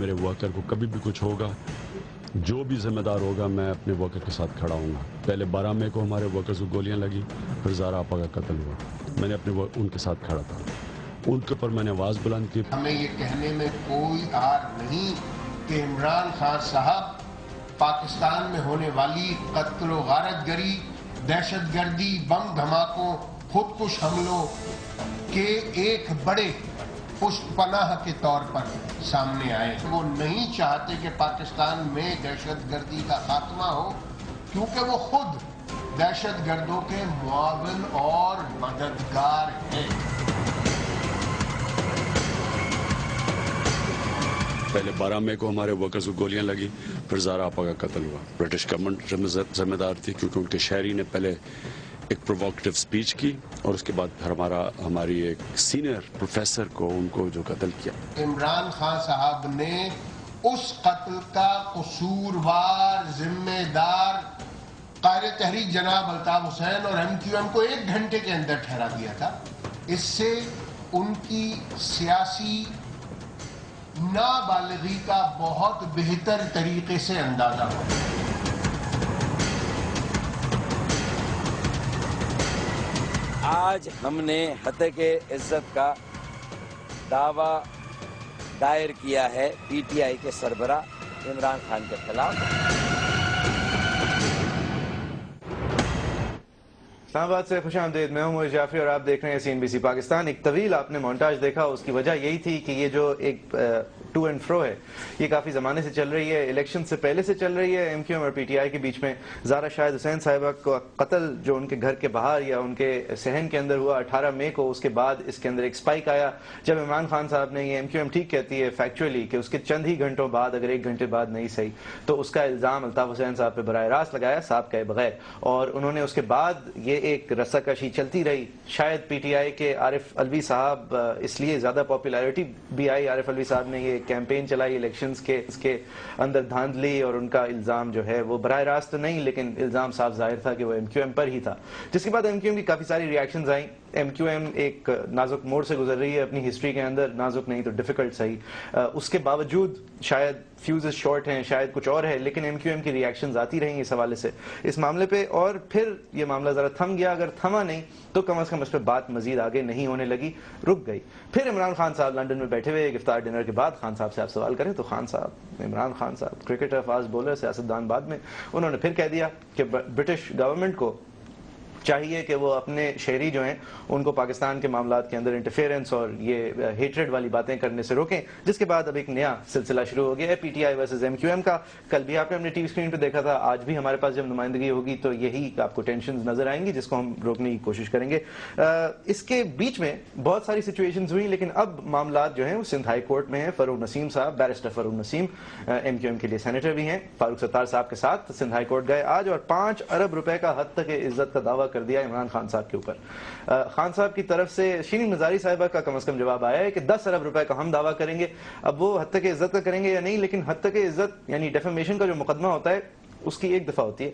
میرے ورکر کو کبھی بھی کچھ ہوگا، جو بھی ذمہ دار ہوگا میں اپنے ورکر کے ساتھ کھڑا ہوں گا۔ پہلے 12 مئی کو ہمارے ورکرز کو گولیاں لگی، پھر زہرا آپا کا قتل ہوا، میں نے ان کے ساتھ کھڑا تھا، ان کے اوپر میں نے آواز بلند کی۔ ہمیں یہ کہنے میں کوئی عار نہیں کہ عمران خان صاحب پاکستان میں ہونے والی قتل و غارت گری، دہشت گردی، بم دھماکوں، خودکش حملوں کے ایک بڑے پشت پناہ کے طور پر سامنے آئے۔ وہ نہیں چاہتے کہ پاکستان میں دہشت گردی کا خاتمہ ہو، کیونکہ وہ خود دہشت گردوں کے معاون اور مددگار ہیں۔ پہلے 12 مئی کو ہمارے ورکرز کو گولیاں لگی، پھر زہرا آپا کا قتل ہوا۔ برٹش گورنمنٹ ذمہ دار تھی، کیونکہ ان کے شہری نے پہلے ایک پرووکیٹو سپیچ کی اور اس کے بعد پھر ہماری ایک سینئر پروفیسر کو ان کو جو قتل کیا۔ عمران خان صاحب نے اس قتل کا قصوروار ذمہ دار قائد تحریک جناب الطاف حسین اور MQM کو 1 گھنٹے کے اندر ٹھہرا دیا تھا۔ اس سے ان کی سیاسی نابالغی کا بہت بہتر طریقے سے اندازہ ہو۔ آج ہم نے ہتک عزت کا دعویٰ دائر کیا ہے PTI کے سربراہ عمران خان کے خلاف۔ اسلام آباد سے خوش آمدید، میں ہوں موئز جعفری اور آپ دیکھ رہے ہیں CNBC پاکستان۔ ایک طویل آپ نے مونٹاج دیکھا، اس کی وجہ یہی تھی کہ یہ جو ایک ٹو اینڈ فرو ہے یہ کافی زمانے سے چل رہی ہے، الیکشن سے پہلے سے چل رہی ہے MQM اور PTI کے بیچ میں۔ زہرا شاہد حسین صاحبہ کا قتل جو ان کے گھر کے باہر یا ان کے صحن کے اندر ہوا 18 مئی کو، اس کے بعد اس کے اندر ایک سپائک آیا جب عمران خان صاحب نے، یہ MQM ٹھیک کہتی ہے فیکچولی کہ اس کے چند ہی گھنٹوں بعد، اگر 1 گھنٹے بعد نہیں صحیح، تو اس کا الزام الطاف حسین صاحب پہ براہ راست لگایا صاحب کہے بغیر، اور انہوں نے اس کے بعد یہ ایک رساکشی چلتی رہی۔ شاید PTI کے عارف علوی صاحب، اس لیے زیادہ پاپولیرٹی بھی آئی، عارف علوی صاحب نے یہ کیمپین چلائی الیکشنز کے، اس کے اندر دھاندلی، اور ان کا الزام جو ہے وہ براہ راست نہیں لیکن الزام صاف ظاہر تھا کہ وہ MQM پر ہی تھا، جس کے بعد MQM کی کافی ساری ریاکشنز آئیں۔ MQM ایک نازک موڑ سے گزر رہی ہے اپنی ہسٹری کے اندر، نازک نہیں تو ڈیفیکلٹ صحیح، اس کے باوجود شاید فیوزز شارٹ ہیں، شاید کچھ اور ہے، لیکن MQM کی ریاکشنز آتی رہیں اس حوالے سے اس معاملے پہ، اور پھر یہ معاملہ ذرا تھم گیا، اگر تھما نہیں تو کم از کم اس پہ بات مزید آگے نہیں ہونے لگی، رک گئی۔ پھر عمران خان صاحب لنڈن میں بیٹھے ہوئے ایک افطار ڈنر کے بعد خان صاحب سے آپ سوال کریں تو خان صاحب، عمران خان صاحب کرکٹر، فاسٹ بولر، سیاستدان بعد میں، انہوں نے پھر کہہ دیا کہ برٹش گورنمنٹ کو چاہیے کہ وہ اپنے شہری جو ہیں ان کو پاکستان کے معاملات کے اندر انٹرفیئرنس اور یہ ہیٹریڈ والی باتیں کرنے سے روکیں، جس کے بعد اب ایک نیا سلسلہ شروع ہو گیا ہے PTI ورسز MQM کا۔ کل بھی آپ نے اپنے ٹی وی اسکرین پہ دیکھا تھا، آج بھی ہمارے پاس جب نمائندگی ہوگی تو یہی آپ کو ٹینشنز نظر آئیں گی جس کو ہم روکنے کی کوشش کریں گے۔ اس کے بیچ میں بہت ساری سچویشنز ہوئی، لیکن اب معاملات جو ہیں وہ سندھ ہائی کورٹ میں ہیں۔ فاروق نسیم صاحب، بیرسٹر فاروق نسیم MQM کے لیے سینیٹر بھی ہیں، فاروق ستار صاحب کے ساتھ سندھ ہائی کورٹ گئے آج، اور 5 ارب روپے کا حد تک عزت کا دعویٰ کر دیا عمران خان صاحب کے اوپر۔ خان صاحب کی طرف سے شیرین مزاری صاحبہ کا کم از کم جواب آیا ہے کہ 10 ارب روپے کا ہم دعویٰ کریں گے، اب وہ حد تک عزت کا کریں گے یا نہیں، لیکن حد تک عزت یعنی ڈیفیمیشن کا جو مقدمہ ہوتا ہے اس کی ایک دفعہ ہوتی ہے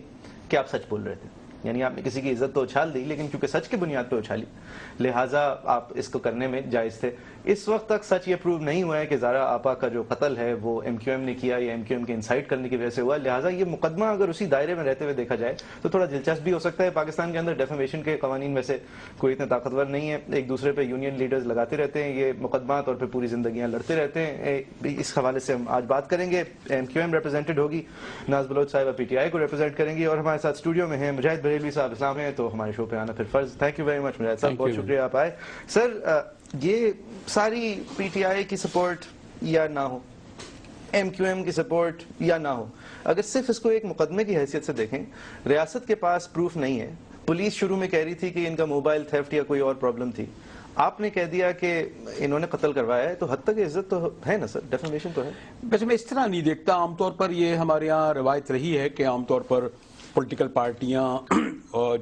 کہ آپ سچ بول رہے تھے، یعنی آپ نے کسی کی عزت تو اچھال دی لیکن چونکہ سچ کی بنیاد پہ اچھالی، لہٰذا آپ اس کو کرنے میں جائز تھے۔ اس وقت تک سچ یہ پروو نہیں ہوا ہے کہ زہرا آپا کا جو قتل ہے وہ MQM نے کیا یا MQM کے انسائٹ کرنے کی وجہ سے ہوا، لہٰذا یہ مقدمہ اگر اسی دائرے میں رہتے ہوئے دیکھا جائے تو تھوڑا دلچسپ بھی ہو سکتا ہے۔ پاکستان کے اندر ڈیفیمیشن کے قوانین ویسے کوئی اتنے طاقتور نہیں ہے، ایک دوسرے پہ یونین لیڈرز لگاتے رہتے ہیں یہ مقدمات اور پھر پوری زندگیاں لڑتے رہتے ہیں۔ اس حوالے سے ہم آج بات کریں گے۔ MQM ریپرزینٹڈ ہوگی، ناز بلوچ صاحبہ PTI کو ریپرزینٹ کریں گی، اور ہمارے ساتھ اسٹوڈیو میں ہیں مجاہد بریلوی صاحب، اسلام ہیں تو ہمارے شو پہ آنا پھر فرض۔ تھینک یو ویری مچ مجاہد صاحب، بہت شکریہ آپ آئے۔ سر، یہ ساری PTI کی سپورٹ یا نہ ہو، MQM کی سپورٹ یا نہ ہو، اگر صرف اس کو ایک مقدمے کی حیثیت سے دیکھیں، ریاست کے پاس پروف نہیں ہے، پولیس شروع میں کہہ رہی تھی کہ ان کا موبائل تھیفٹ یا کوئی اور پرابلم تھی، آپ نے کہہ دیا کہ انہوں نے قتل کروایا ہے، تو حد تک عزت تو ہے نا سر، ڈیفیمیشن تو ہے۔ ویسے میں اس طرح نہیں دیکھتا، عام طور پر یہ ہمارے یہاں روایت رہی ہے کہ عام طور پر پولیٹیکل پارٹیاں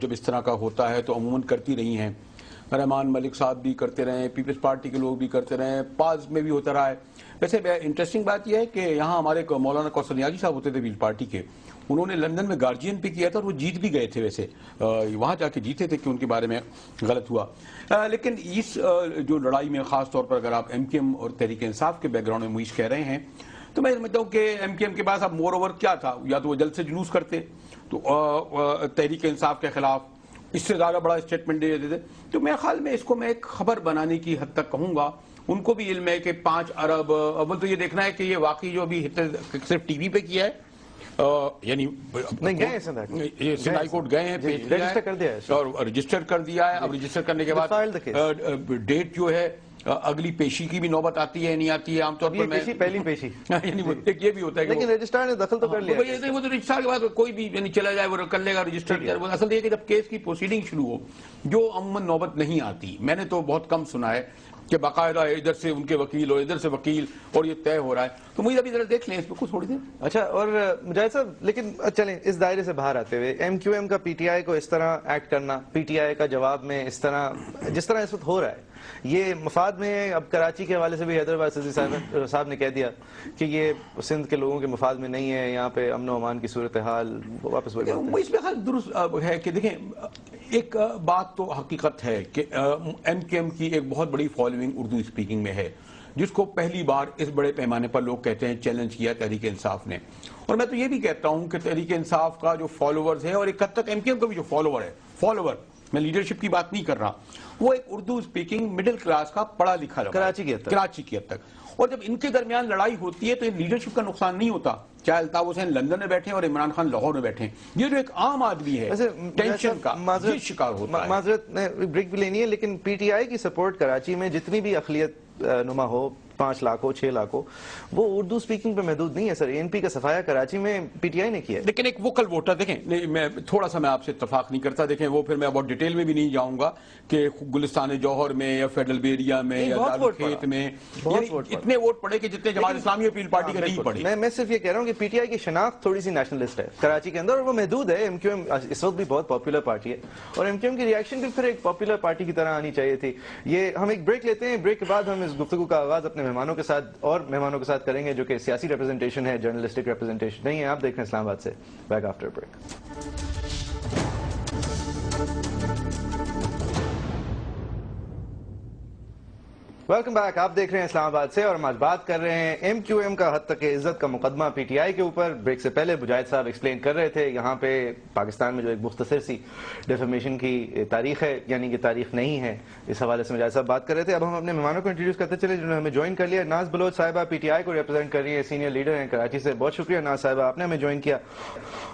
جب اس طرح کا ہوتا ہے تو عموماً کرتی رہی ہیں، رحمان ملک صاحب بھی کرتے رہے ہیں، پیپلز پارٹی کے لوگ بھی کرتے رہے ہیں، پاز میں بھی ہوتا رہا ہے۔ ویسے انٹرسٹنگ بات یہ ہے کہ یہاں ہمارے مولانا کوثر نیازی صاحب ہوتے تھے پیپلز پارٹی کے، انہوں نے لندن میں گارجین پہ کیا تھا اور وہ جیت بھی گئے تھے، ویسے وہاں جا کے جیتے تھے کہ ان کے بارے میں غلط ہوا۔ لیکن اس جو لڑائی میں خاص طور پر اگر آپ MQM اور تحریک انصاف کے بیک گراؤنڈ میں معیش کہہ رہے ہیں تو میں سمجھتا ہوں کہ ایم کیو ایم کے پاس اب مور اوور کیا تھا, یا تو وہ جلد سے جلوس کرتے تو تحریک انصاف کے خلاف اس سے زیادہ بڑا اسٹیٹمنٹ دے دیتے. تو میرے خیال میں اس کو میں ایک خبر بنانے کی حد تک کہوں گا. ان کو بھی علم ہے کہ 5 ارب, اول تو یہ دیکھنا ہے کہ یہ واقعی جو ابھی صرف ٹی وی پہ کیا ہے, یعنی سندھ ہائی کورٹ گئے ہیں, اور رجسٹر کر دیا ہے. اب رجسٹر کرنے کے بعد ڈیٹ جو ہے اگلی پیشی کی بھی نوبت آتی ہے نہیں آتی ہے, عام طور پر پہلی پیشی ایک یہ بھی ہوتا ہے, لیکن رجسٹرار نے دخل تو کر لیا. وہ تو رجسٹرار کے بعد کوئی بھی یعنی چلا جائے وہ کر لے گا رجسٹر. اصل یہ کہ جب کیس کی پروسیڈنگ شروع ہو جو عموماً نوبت نہیں آتی, میں نے تو بہت کم سنا ہے کہ باقاعدہ ادھر سے ان کے وکیل اور ادھر سے وکیل اور یہ طے ہو رہا ہے. تو مجھے ابھی ذرا دیکھ لیں اس پہ کچھ تھوڑی دیر. اچھا, اور مجاہد صاحب لیکن چلیں اس دائرے سے باہر آتے ہوئے, ایم کیو ایم کا پی ٹی آئی کو اس طرح ایکٹ کرنا, پی ٹی آئی کا جواب میں اس طرح جس طرح اس وقت ہو رہا ہے, یہ مفاد میں ہے. اب کراچی کے حوالے سے بھی حیدرآباد صدی صاحب نے کہہ دیا کہ یہ سندھ کے لوگوں کے مفاد میں نہیں ہے, یہاں پہ امن و امان کی صورتحال واپس وہی بات ہے. اس میں درست ہے کہ دیکھیں ایک بات تو حقیقت ہے کہ ایم کیو ایم کی ایک بہت بڑی فالوئنگ اردو اسپیکنگ میں ہے, جس کو پہلی بار اس بڑے پیمانے پر لوگ کہتے ہیں چیلنج کیا تحریک انصاف نے. اور میں تو یہ بھی کہتا ہوں کہ تحریک انصاف کا جو فالوورز ہے, اور ایک حد تک ایم کیو ایم کا بھی جو فالوور میں لیڈرشپ کی بات نہیں کر رہا, وہ ایک اردو اسپیکنگ مڈل کلاس کا پڑھا لکھا کراچی کی حد تک. اور جب ان کے درمیان لڑائی ہوتی ہے تو لیڈرشپ کا نقصان نہیں ہوتا, چاہے الطاف حسین لندن میں بیٹھے اور عمران خان لاہور میں بیٹھے. یہ جو ایک عام آدمی ہے ٹینشن کا یہ شکار ہوتا ہے. معذرت نے بریک بھی لینی ہے, لیکن پی ٹی آئی کی سپورٹ کراچی میں جتنی بھی اقلیت نما ہو, 5 لاکھ ہو 6 لاکھ ہو, وہ اردو اسپیکنگ پہ محدود نہیں ہے. سر اے این پی کا صفایا کراچی میں پی ٹی آئی نے کیا ہے. لیکن ایک ووکل ووٹر دیکھیں, میں تھوڑا سا میں آپ سے اتفاق نہیں کرتا. دیکھیں وہ پھر میں بہت ڈیٹیل میں بھی نہیں جاؤں گا کہ گلستان جوہر میں یا فیڈرل بیریا میں یا دارالخیت میں اتنے ووٹ پڑے کہ جتنے جماعت اسلامی اپیل پارٹی کے نہیں پڑے. میں صرف یہ کہہ رہا ہوں کہ پی ٹی آئی کی شناخت تھوڑی سی نیشنلسٹ ہے کراچی کے اندر, اور وہ محدود ہے. ایم کیو ایم اس وقت بھی بہت پاپولر پارٹی ہے, اور ایم کیو ایم کی ریئیکشن بھی پھر ایک پاپولر پارٹی کی طرح آنی چاہیے تھی. یہ ہم ایک بریک لیتے ہیں, بریک کے بعد ہم اس گفتگو کا آغاز اپنے مہمانوں کے ساتھ کریں گے جو کہ سیاسی ریپرزنٹیشن ہے, جرنلسٹک ریپرزنٹیشن نہیں ہے. آپ دیکھ رہے ہیں اسلام آباد سے back after break. Welcome back, آپ دیکھ رہے ہیں اسلام آباد سے, اور ہم آج بات کر رہے ہیں ایم کیو ایم کا حد تک عزت کا مقدمہ پی ٹی آئی کے اوپر. بریک سے پہلے مجاہد صاحب ایکسپلین کر رہے تھے یہاں پہ پاکستان میں جو ایک مختصر سی ڈیفیمیشن کی تاریخ ہے, یعنی کہ تاریخ نہیں ہے, اس حوالے سے مجاہد صاحب بات کر رہے تھے. اب ہم اپنے مہمانوں کو انٹروڈیوس کرتے چلے جنہوں نے ہمیں جوائن کر لیا. ناز بلوچ صاحبہ پی ٹی آئی کو ریپرزینٹ کر رہی ہے, سینئر لیڈر ہیں کراچی سے. بہت شکریہ ناز صاحبہ, آپ نے ہمیں جوائن کیا.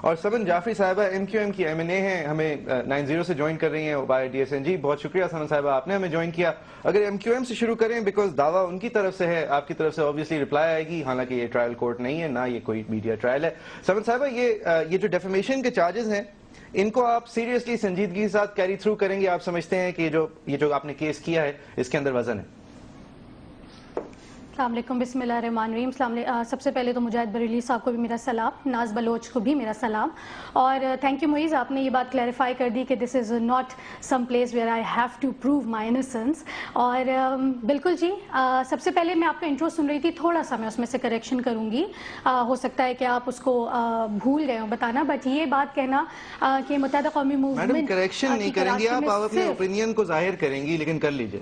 اور سمن جعفری صاحبہ ایم کیو ایم کی ایم این اے ہیں, ہمیں 90 سے جوائن کر رہی ہیں by D S N G. بہت شکریہ سمن صاحبہ, آپ نے ہمیں جوائن کیا. اگر ایم کیو ایم سے شروع کریں, بیکاز دعویٰ ان کی طرف سے ہے, آپ کی طرف سے obviously رپلائی آئے گی, حالانکہ یہ ٹرائل کورٹ نہیں ہے, نہ یہ کوئی میڈیا ٹرائل ہے. سمن صاحبہ یہ جو ڈیفیمیشن کے چارجز ہیں, ان کو آپ سیریسلی سنجیدگی کے ساتھ کیری تھرو کریں گے؟ آپ سمجھتے ہیں کہ یہ جو آپ نے کیس کیا ہے اس کے اندر وزن ہے؟ السلام علیکم, بسم اللہ الرحمن الرحیم. سب سے پہلے تو مجاہد بریلوی صاحب کو بھی میرا سلام, ناز بلوچ کو بھی میرا سلام, اور تھینک یو معیز, آپ نے یہ بات کلیریفائی کر دی کہ this is not some place where I have to prove my innocence. اور بالکل جی, سب سے پہلے میں آپ کا انٹرو سن رہی تھی, تھوڑا سا میں اس میں سے کریکشن کروں گی. ہو سکتا ہے کہ آپ اس کو بھول گئے ہوں بتانا, بٹ یہ بات کہنا کہ متحدہ قومی موومنٹ کریکشن نہیں کریں گی آپ اپنے اوپینین کو ظاہر کریں گی, لیکن کر لیجئے.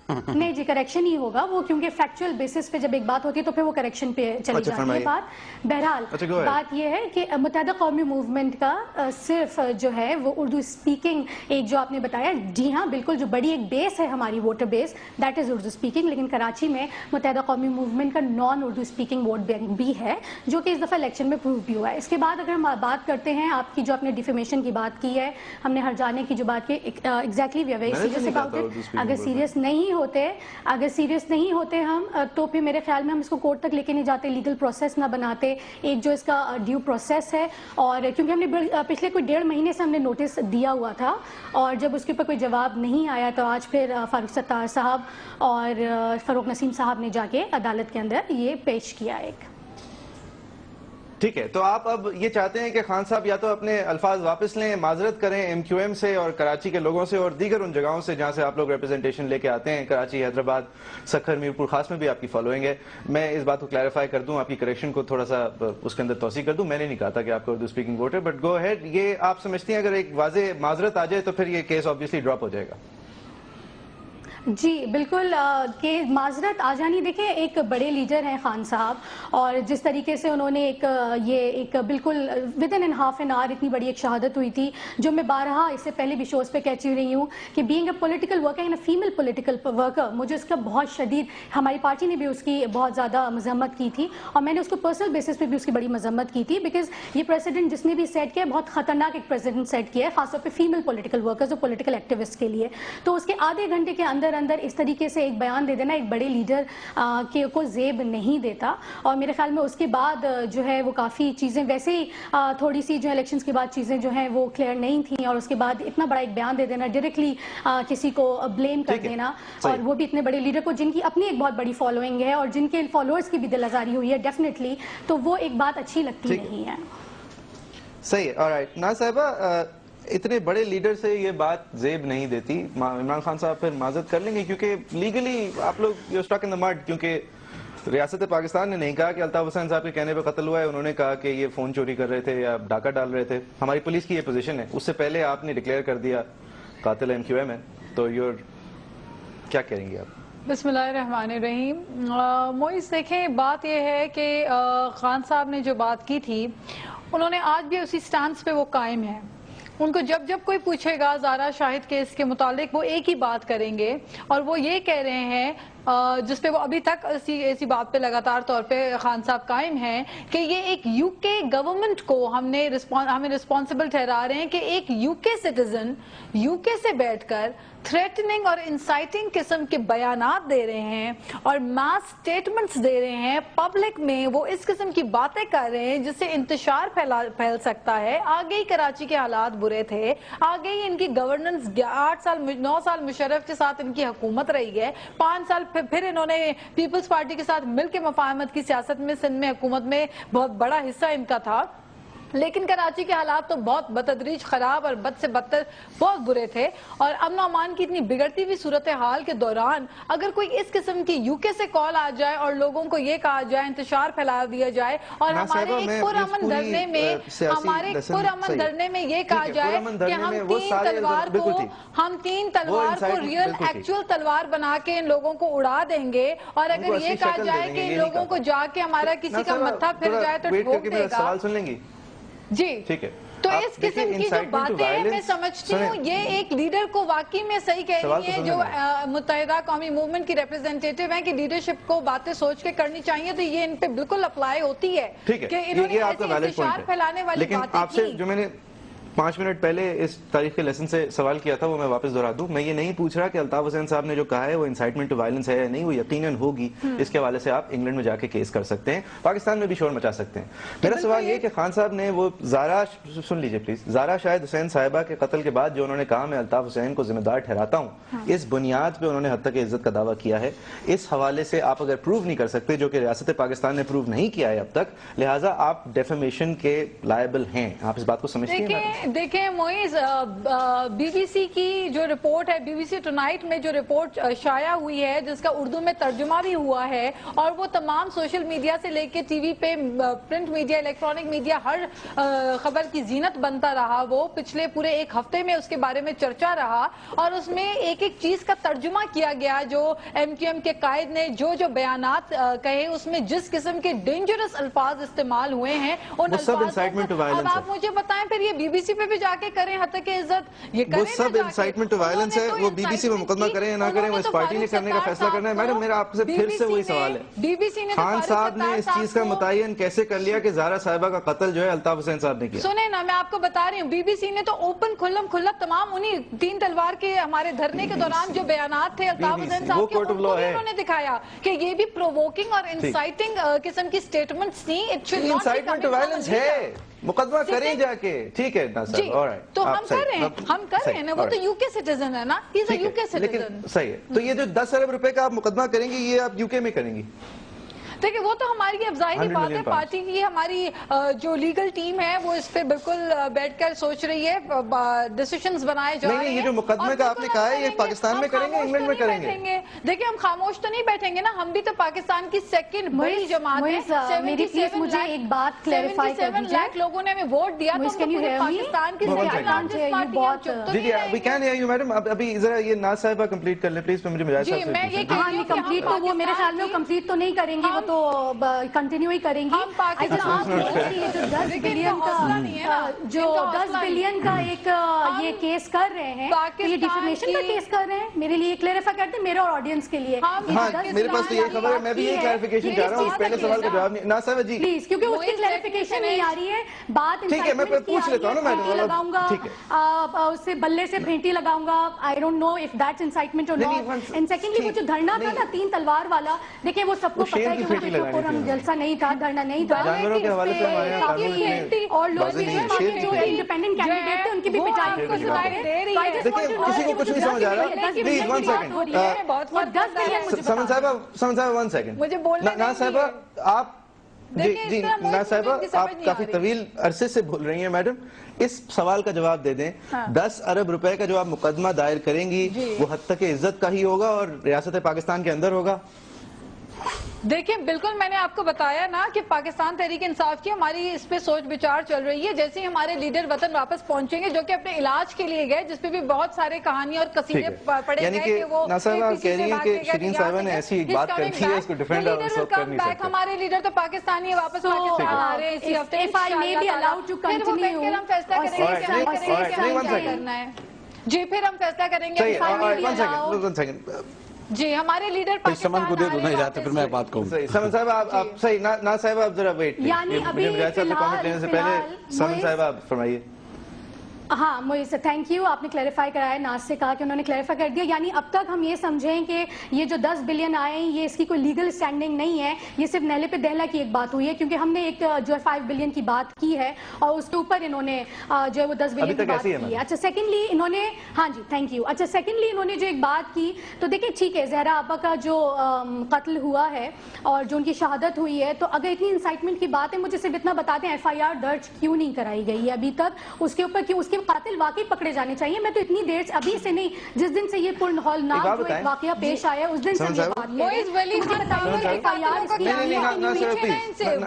نہیں جی, کریکشن ہی ہوگا وہ, کیونکہ فیکچوئل بیسس پہ جب ایک بات ہوتی ہے تو پھر وہ کریکشن پہ چلی جاتی ہے بات. بہرحال بات یہ ہے کہ متحدہ قومی موومنٹ کا صرف جو ہے وہ اردو اسپیکنگ ایک جو آپ نے بتایا, جی ہاں بالکل, جو بڑی ایک بیس ہے ہماری voter base, that is Urdu speaking. لیکن کراچی میں متحدہ قومی موومنٹ کا naan Urdu speaking vote bank بھی ہے, جو کہ اس دفعہ الیکشن میں پروو بھی ہوا ہے. اس کے بعد اگر ہم بات کرتے ہیں آپ کی جو آپ نے ڈیفیمیشن کی بات کی ہے, ہم نے ہر جانے کی جو بات کی, exactly we are very serious about it. اگر سیریس نہیں ہوتے ہم, تو پھر میرے خیال میں ہم اس کو کورٹ تک لے کے نہیں جاتے, لیگل پروسیس نہ بناتے, ایک جو اس کا ڈیو پروسیس ہے. اور کیونکہ ہم نے پچھلے کوئی 1.5 مہینے سے ہم نے نوٹس دیا ہوا تھا, اور جب اس کے اوپر کوئی جواب نہیں آیا تو آج پھر فاروق ستار صاحب اور فروخ نسیم صاحب نے جا کے عدالت کے اندر یہ پیش کیا ایک. ٹھیک ہے, تو آپ اب یہ چاہتے ہیں کہ خان صاحب یا تو اپنے الفاظ واپس لیں, معذرت کریں ایم کیو ایم سے اور کراچی کے لوگوں سے اور دیگر ان جگہوں سے جہاں سے آپ لوگ ریپرزنٹیشن لے کے آتے ہیں. کراچی, حیدرآباد, سکھر, میرپور خاص میں بھی آپ کی فالوئنگ ہے. میں اس بات کو کلیریفائی کر دوں, آپ کی کریکشن کو تھوڑا سا اس کے اندر توسیع کر دوں. میں نے نہیں کہا تھا کہ آپ کا اردو اسپیکنگ ووٹ ہے, بٹ گو ہیڈ. یہ آپ سمجھتی ہیں اگر ایک واضح معذرت آ جائے تو پھر یہ کیس آبویسلی ڈراپ ہو جائے گا؟ جی بالکل کہ معذرت آ جانی. دیکھیں ایک بڑے لیڈر ہیں خان صاحب, اور جس طریقے سے انہوں نے ایک بالکل with in half an hour اتنی بڑی ایک شہادت ہوئی تھی, جو میں بارہا اس سے پہلے بھی شوز پہ کہتی رہی ہوں کہ being a political worker and a female political worker, مجھے اس کا بہت شدید, ہماری پارٹی نے بھی اس کی بہت زیادہ مذمت کی تھی, اور میں نے اس کو پرسنل بیسس پہ بھی اس کی بڑی مذمت کی تھی, بیکاز یہ پریسیڈنٹ جس نے بھی سیٹ کیا ہے بہت خطرناک ایک پریسیڈنٹ سیٹ کیا ہے, خاص طور پہ فیمیل پولیٹیکل ورکرز اور پولیٹیکل ایکٹیوسٹ کے لیے. تو اس کے آدھے گھنٹے کے اندر اس طریقے سے ایک بیان دے دینا ایک بڑے لیڈر کو زیب نہیں دیتا. اور میرے خیال میں اس کے بعد جو ہے وہ کافی چیزیں ویسے ہی تھوڑی سی جو الیکشنز کے بعد چیزیں جو ہیں وہ کلیئر نہیں تھیں, اور اس کے بعد اتنا بڑا ایک بیان دے دینا, ڈائریکٹلی کسی کو بلیم کر دینا, اور وہ بھی اتنے بڑے لیڈر کو جن کی اپنی ایک بہت بڑی فالوئنگ ہے اور جن کے فالوورز کی بھی دل آزاری ہوئی ہے ڈیفینیٹلی, تو وہ ایک بات اچھی لگتی نہیں ہے. صحیح ہے. آلرائٹ ناز صاحبہ, اتنے بڑے لیڈر سے یہ بات زیب نہیں دیتی. عمران خان صاحب پھر معذرت کر لیں گے کیونکہ لیگلی آپ لوگ you stuck in the mid, کیونکہ ریاست پاکستان نے نہیں کہا کہ الطاف حسین صاحب کے کہنے پہ قتل ہوا ہے, انہوں نے کہا کہ یہ فون چوری کر رہے تھے یا ڈاکہ ڈال رہے تھے. ہماری پولیس کی یہ پوزیشن ہے, اس سے پہلے آپ نے ڈکلیئر کر دیا قاتل MQM ہے, تو کیا کہیں گے آپ؟ بسم اللہ الرحمن الرحیم. موئز دیکھیں بات یہ ہے کہ خان صاحب نے جو بات کی تھی انہوں نے آج بھی اسی سٹانس پہ وہ قائم ہے. ان کو جب کوئی پوچھے گا زارا شاہد کیس کے متعلق وہ ایک ہی بات کریں گے, اور وہ یہ کہہ رہے ہیں جس پہ وہ ابھی تک اسی بات پہ لگاتار طور پہ خان صاحب قائم ہیں کہ یہ ایک UK گورنمنٹ کو ہمیں رسپانسبل ٹھہرا رہے ہیں کہ ایک UK سٹیزن UK سے بیٹھ کر تھریٹننگ اور انسائٹنگ قسم کے بیانات دے رہے ہیں اور ماس سٹیٹمنٹس دے رہے ہیں پبلک میں, وہ اس قسم کی باتیں کر رہے ہیں جس سے انتشار پھیل سکتا ہے. آگے ہی کراچی کے حالات برے تھے, آگے ہی ان کی گورننس 9 سال مشرف کے ساتھ ان کی حکومت رہی ہے, 5 سال پھر انہوں نے پیپلز پارٹی کے ساتھ مل کے مفاہمت کی سیاست میں سندھ میں حکومت میں بہت بڑا حصہ ان کا تھا, لیکن کراچی کے حالات تو بہت بتدریج خراب اور بد سے بدتر بہت برے تھے. اور امن و امان کی اتنی بگڑتی ہوئی صورتحال کے دوران اگر کوئی اس قسم کی UK سے کال آ جائے اور لوگوں کو یہ کہا جائے, انتشار پھیلا دیا جائے, اور ہمارے ایک پرامن دھرنے میں یہ کہا جائے کہ ہم 3 تلوار کو ریئل ایکچوئل تلوار بنا کے ان لوگوں کو اڑا دیں گے, اور اگر یہ کہا جائے کہ ان لوگوں کو جا کے ہمارا کسی کا متھا پھر جائے تو ٹھوک دے گا. جی ٹھیک ہے. تو اس قسم کی جو باتیں ہیں میں سمجھتی ہوں یہ ایک لیڈر کو واقعی میں صحیح کہہ رہی ہیں جو متحدہ قومی موومنٹ کی ریپرزینٹیٹیو ہیں کہ لیڈرشپ کو باتیں سوچ کے کرنی چاہیے, تو یہ ان پہ بالکل اپلائی ہوتی ہے کہ انہوں نے ایسی انتشار پھیلانے والی باتیں کی. جو میں نے 5 منٹ پہلے اس تاریخی لیسن سے سوال کیا تھا وہ میں واپس دہرا دوں. میں یہ نہیں پوچھ رہا کہ الطاف حسین صاحب نے جو کہا ہے وہ انسائٹمنٹ ٹو وائلنس ہے یا نہیں, وہ یقیناً ہوگی. اس کے حوالے سے آپ انگلینڈ میں جا کے کیس کر سکتے ہیں, پاکستان میں بھی شور مچا سکتے ہیں. میرا سوال یہ کہ خان صاحب نے وہ سن لیجئے پلیز, زارا شاہد حسین صاحبہ کے قتل کے بعد جو انہوں نے کہا میں الطاف حسین کو ذمہ دار ٹھہراتا ہوں, اس بنیاد پہ انہوں نے حد تک عزت کا دعویٰ کیا ہے. اس حوالے سے آپ اگر پروو نہیں کر سکتے, جو کہ ریاست پاکستان نے پروو نہیں کیا ہے اب تک, لہٰذا آپ ڈیفیمیشن کے لائبل ہیں. آپ اس بات کو سمجھتے ہیں؟ دیکھیں BBC کی جو رپورٹ ہے, BBC ٹونائٹ میں جو رپورٹ شائع ہوئی ہے جس کا اردو میں ترجمہ بھی ہوا ہے, اور وہ تمام سوشل میڈیا سے لے کے ٹی وی پہ پرنٹ میڈیا الیکٹرانک میڈیا ہر خبر کی زینت بنتا رہا, وہ پچھلے پورے 1 ہفتے میں اس کے بارے میں چرچا رہا, اور اس میں ایک چیز کا ترجمہ کیا گیا جو MQM کے قائد نے جو بیانات کہے, اس میں جس قسم کے ڈینجرس الفاظ استعمال ہوئے ہیں ان الفاظ. اب آپ مجھے بتائیں پھر یہ BBC پہ بھی جا کے کریں حتیٰ کہ عزت یہ کریں, وہ سب انسائٹمنٹ ٹو وائلنس ہے, وہ BBC میں مقدمہ کریں یا نہ کریں, وہ اس پارٹی نے کرنے کا فیصلہ کرنا ہے. میڈم میرا آپ سے پھر سے وہی سوال ہے, خان صاحب نے اس چیز کا متعین کیسے کر لیا کہ زارا صاحبہ کا قتل جو ہے الطاف حسین صاحب نے کیا؟ سنیں نا, میں آپ کو بتا رہی ہوں, BBC نے تو اوپن کھلا تمام انہی 3 تلوار کے ہمارے دھرنے کے دوران جو بیانات تھے الطاف حسین صاحب کے, انہوں نے دکھایا کہ یہ بھی پرووکنگ اور انسائٹنگ قسم کی سٹیٹمنٹس تھیں. انسائٹمنٹ ٹو وائلنس ہے, مقدمہ کریں جا کے, ٹھیک ہے تو ہم کر رہے ہیں, وہ تو UK سٹیزن ہے نا, he's a UK citizen. صحیح ہے. تو یہ جو 10 ارب روپے کا آپ مقدمہ کریں گی یہ آپ UK میں کریں گی؟ دیکھیں وہ تو ہماری اب ظاہری بات ہے، پارٹی کی ہماری جو لیگل ٹیم ہے وہ اس پہ بالکل بیٹھ کر سوچ رہی ہے، ڈیسیشنز بنائے جا رہے ہیں۔ یہ جو مقدمے کا آپ نے کہا ہے یہ پاکستان میں کریں گے انگلینڈ میں کریں گے؟ دیکھیں ہم خاموش تو نہیں بیٹھیں گے نا، ہم بھی تو پاکستان کی سیکنڈ بڑی جماعت ہے، میری پلیز مجھے ایک بات کلیریفائی کر دیجیے۔ 77 لاکھ لوگوں نے ہمیں ووٹ دیا تو پاکستان کی سیکنڈ لارجسٹ پارٹی ہے۔ جی we can hear you madam, ابھی ذرا یہ ناز صاحبہ کمپلیٹ کر لیں پلیز، مجھے مجاہد صاحب سے میں یہ کہہ رہی ہوں کہ کمپلیٹ تو وہ میرے خیال میں کمپلیٹ تو نہیں کریں گے، وہ تو کنٹینیو ہی کریں گی۔ جو 10 بلین کا ایک یہ کیس کر رہے ہیں، یہ ڈیفیمیشن کا کیس کر رہے ہیں، میرے لیے کلیریفائی کرتے ہیں میرے اور آڈینس کے لیے۔ ہاں میرے پاس تو یہ خبر ہے، میں بھی یہ کلیریفیکیشن چاہ رہا ہوں، پہلے سوال کا جواب نہیں۔ ناز صاحبہ جی پلیز، کیونکہ اس کی کلیریفیکیشن نہیں آ رہی ہے، بات ٹھیک ہے میں پوچھ لیتا ہوں نا میڈم، لگاؤں گا اس سے بلے سے پھینٹی لگاؤں گا، I don't know if that's incitement اور ناٹ۔ اینڈ سیکنڈلی وہ جو دھرنا تھا نا 3 تلوار والا، دیکھیں وہ سب کو پتہ ہے کہ وہ کوئی جلسہ نہیں تھا، دھرنا نہیں تھا، جانوروں کے حوالے سے ہمارے یہاں اور لوگ جو انڈیپینڈنٹ کینڈیڈیٹ تھے ان کی بھی پہچان کو سنائے دے رہی ہے۔ دیکھیں کسی کو کچھ نہیں سمجھ آ رہا، پلیز 1 سیکنڈ، سمن صاحبہ 1 سیکنڈ، ناز صاحبہ آپ جی ناز صاحبہ آپ کافی طویل عرصے سے بول رہی ہیں میڈم، اس سوال کا جواب دے دیں۔ 10 ارب روپے کا جو آپ مقدمہ دائر کریں گی وہ حد تک عزت کا ہی ہوگا اور ریاست پاکستان کے اندر ہوگا؟ دیکھیں بالکل میں نے آپ کو بتایا نا کہ پاکستان تحریک انصاف کی ہماری اس پہ سوچ بچار چل رہی ہے، جیسے ہی ہمارے لیڈر وطن واپس پہنچیں گے جو کہ اپنے علاج کے لیے گئے، جس پہ بھی بہت سارے کہانی اور قصیدے پڑے گئے کہ وہ ناصر کہہ رہی ہیں کہ شرین صاحبہ نے ایسی ایک بات کرتی ہے اس کو ڈیفینڈ اور اس وقت کر نہیں سکتے۔ ہمارے لیڈر تو پاکستانی واپس پاکستان آ رہے ہیں اسی ہفتے، if I may be allowed to continue، پھر ہم فیصلہ کریں گے کیا کرنا ہے۔ جی پھر ہم فیصلہ کریں گے۔ 1 سیکنڈ جی ہمارے لیڈر سمن کو دے دو نہیں جاتے، پھر میں بات کہوں۔ سمن صاحب آپ صحیح، ناز صاحب آپ ذرا ویٹ، مجھے مجاہد صاحب سے کامنٹ لینے سے پہلے سمن صاحب آپ فرمائیے۔ ہاں مجھے تھینک یو، آپ نے کلیریفائی کرایا، ناز سے کہا کہ انہوں نے کلیریفائی کر دیا، یعنی اب تک ہم یہ سمجھیں کہ یہ جو 10 بلین آئے ہیں یہ اس کی کوئی لیگل سٹینڈنگ نہیں ہے، یہ صرف نیلے پہ دہلا کی ایک بات ہوئی ہے، کیونکہ ہم نے ایک جو ہے 5 بلین کی بات کی ہے اور اس کے اوپر انہوں نے جو ہے وہ 10 بلین کی بات کی ہے۔ اچھا سیکنڈلی انہوں نے، ہاں جی تھینک یو، اچھا سیکنڈلی انہوں نے جو ایک بات کی تو دیکھیں ٹھیک ہے، زہرا آپا کا جو قتل ہوا ہے اور جو ان کی شہادت ہوئی ہے، تو اگر اتنی انسائٹمنٹ کی بات ہے مجھے صرف اتنا بتاتے ہیں FIR درج کیوں نہیں کرائی گئی ہے ابھی تک، اس کے اوپر کیوں، اس کے قاتل واقعی پکڑے جانے چاہیے۔ میں تو اتنی دیر سے ابھی سے نہیں، جس دن سے یہ ہولناک جو ایک واقعہ پیش آیا اس دن سے یہ بات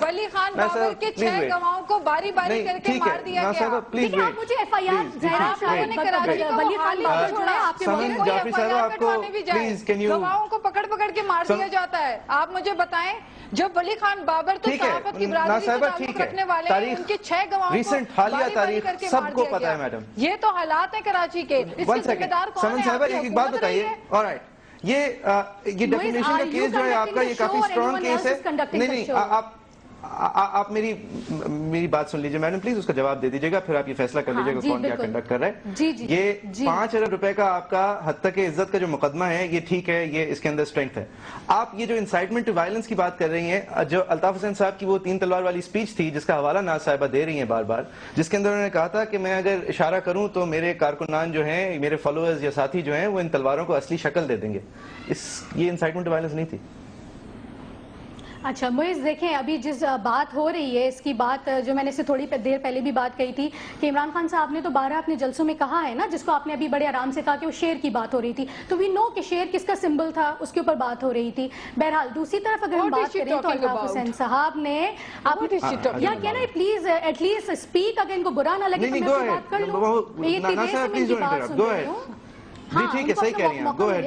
ولی خان بابر کے 6 گواہوں کو باری باری کر کے مار دیا گیا۔ آپ مجھے FIR زہرا شاہ نے ولی خان بابر جو ہے آپ کے گواہوں کو پکڑ پکڑ کے مار دیا جاتا ہے۔ آپ مجھے بتائیں جب ولی خان بابر تو صحافت کی برادری سے تعلق رکھنے والے ہیں، ان کے 6 گواہوں کو باری باری کر کے مار دیا گیا۔ یہ تو حالات ہیں کراچی کے، اس کے ذمہ دار کون ہے؟ سمن صاحبہ ایک بات بتائیے، آلرائٹ یہ ڈیفیمیشن کا کیس جو ہے آپ کا یہ کافی اسٹرانگ کیس ہے، نہیں آپ میری بات سن لیجئے میڈم پلیز، اس کا جواب دے دیجئے گا، پھر آپ یہ فیصلہ کر لیجئے گا کون کیا کنڈکٹ کر رہا ہے۔ یہ 5 ارب روپے کا آپ کا حد تک عزت کا جو مقدمہ ہے یہ ٹھیک ہے، یہ اس کے اندر اسٹرینگتھ ہے۔ آپ یہ جو انسائٹمنٹ ٹو وائلنس کی بات کر رہی ہیں، جو الطاف حسین صاحب کی وہ 3 تلوار والی اسپیچ تھی جس کا حوالہ ناز صاحبہ دے رہی ہیں بار بار، جس کے اندر انہوں نے کہا تھا کہ میں اگر اشارہ کروں تو میرے کارکنان جو ہیں، میرے فالوورز یا ساتھی جو ہیں وہ ان تلواروں کو اصلی شکل دے دیں گے، یہ انسائٹمنٹ ٹو وائلنس نہیں تھی؟ اچھا موئز دیکھیں ابھی جس بات ہو رہی ہے اس کی بات جو میں نے اسے تھوڑی دیر پہلے بھی بات کہی تھی کہ عمران خان صاحب نے تو 12 اپنے جلسوں میں کہا ہے نا، جس کو آپ نے ابھی بڑے آرام سے کہا کہ وہ شیر کی بات ہو رہی تھی، تو وی نو کہ شیر کس کا سمبل تھا، اس کے اوپر بات ہو رہی تھی۔ بہرحال دوسری طرف اگر ہم بات کریں تو الطاف حسین صاحب نے یا کہنا ہے پلیز ایٹ لیسٹ اسپیک، اگر ان کو برا نہ لگے تو میں سے بات کر لوں، میں اتنی دیر سے میں ان کی بات سن رہی ہوں۔ ہاں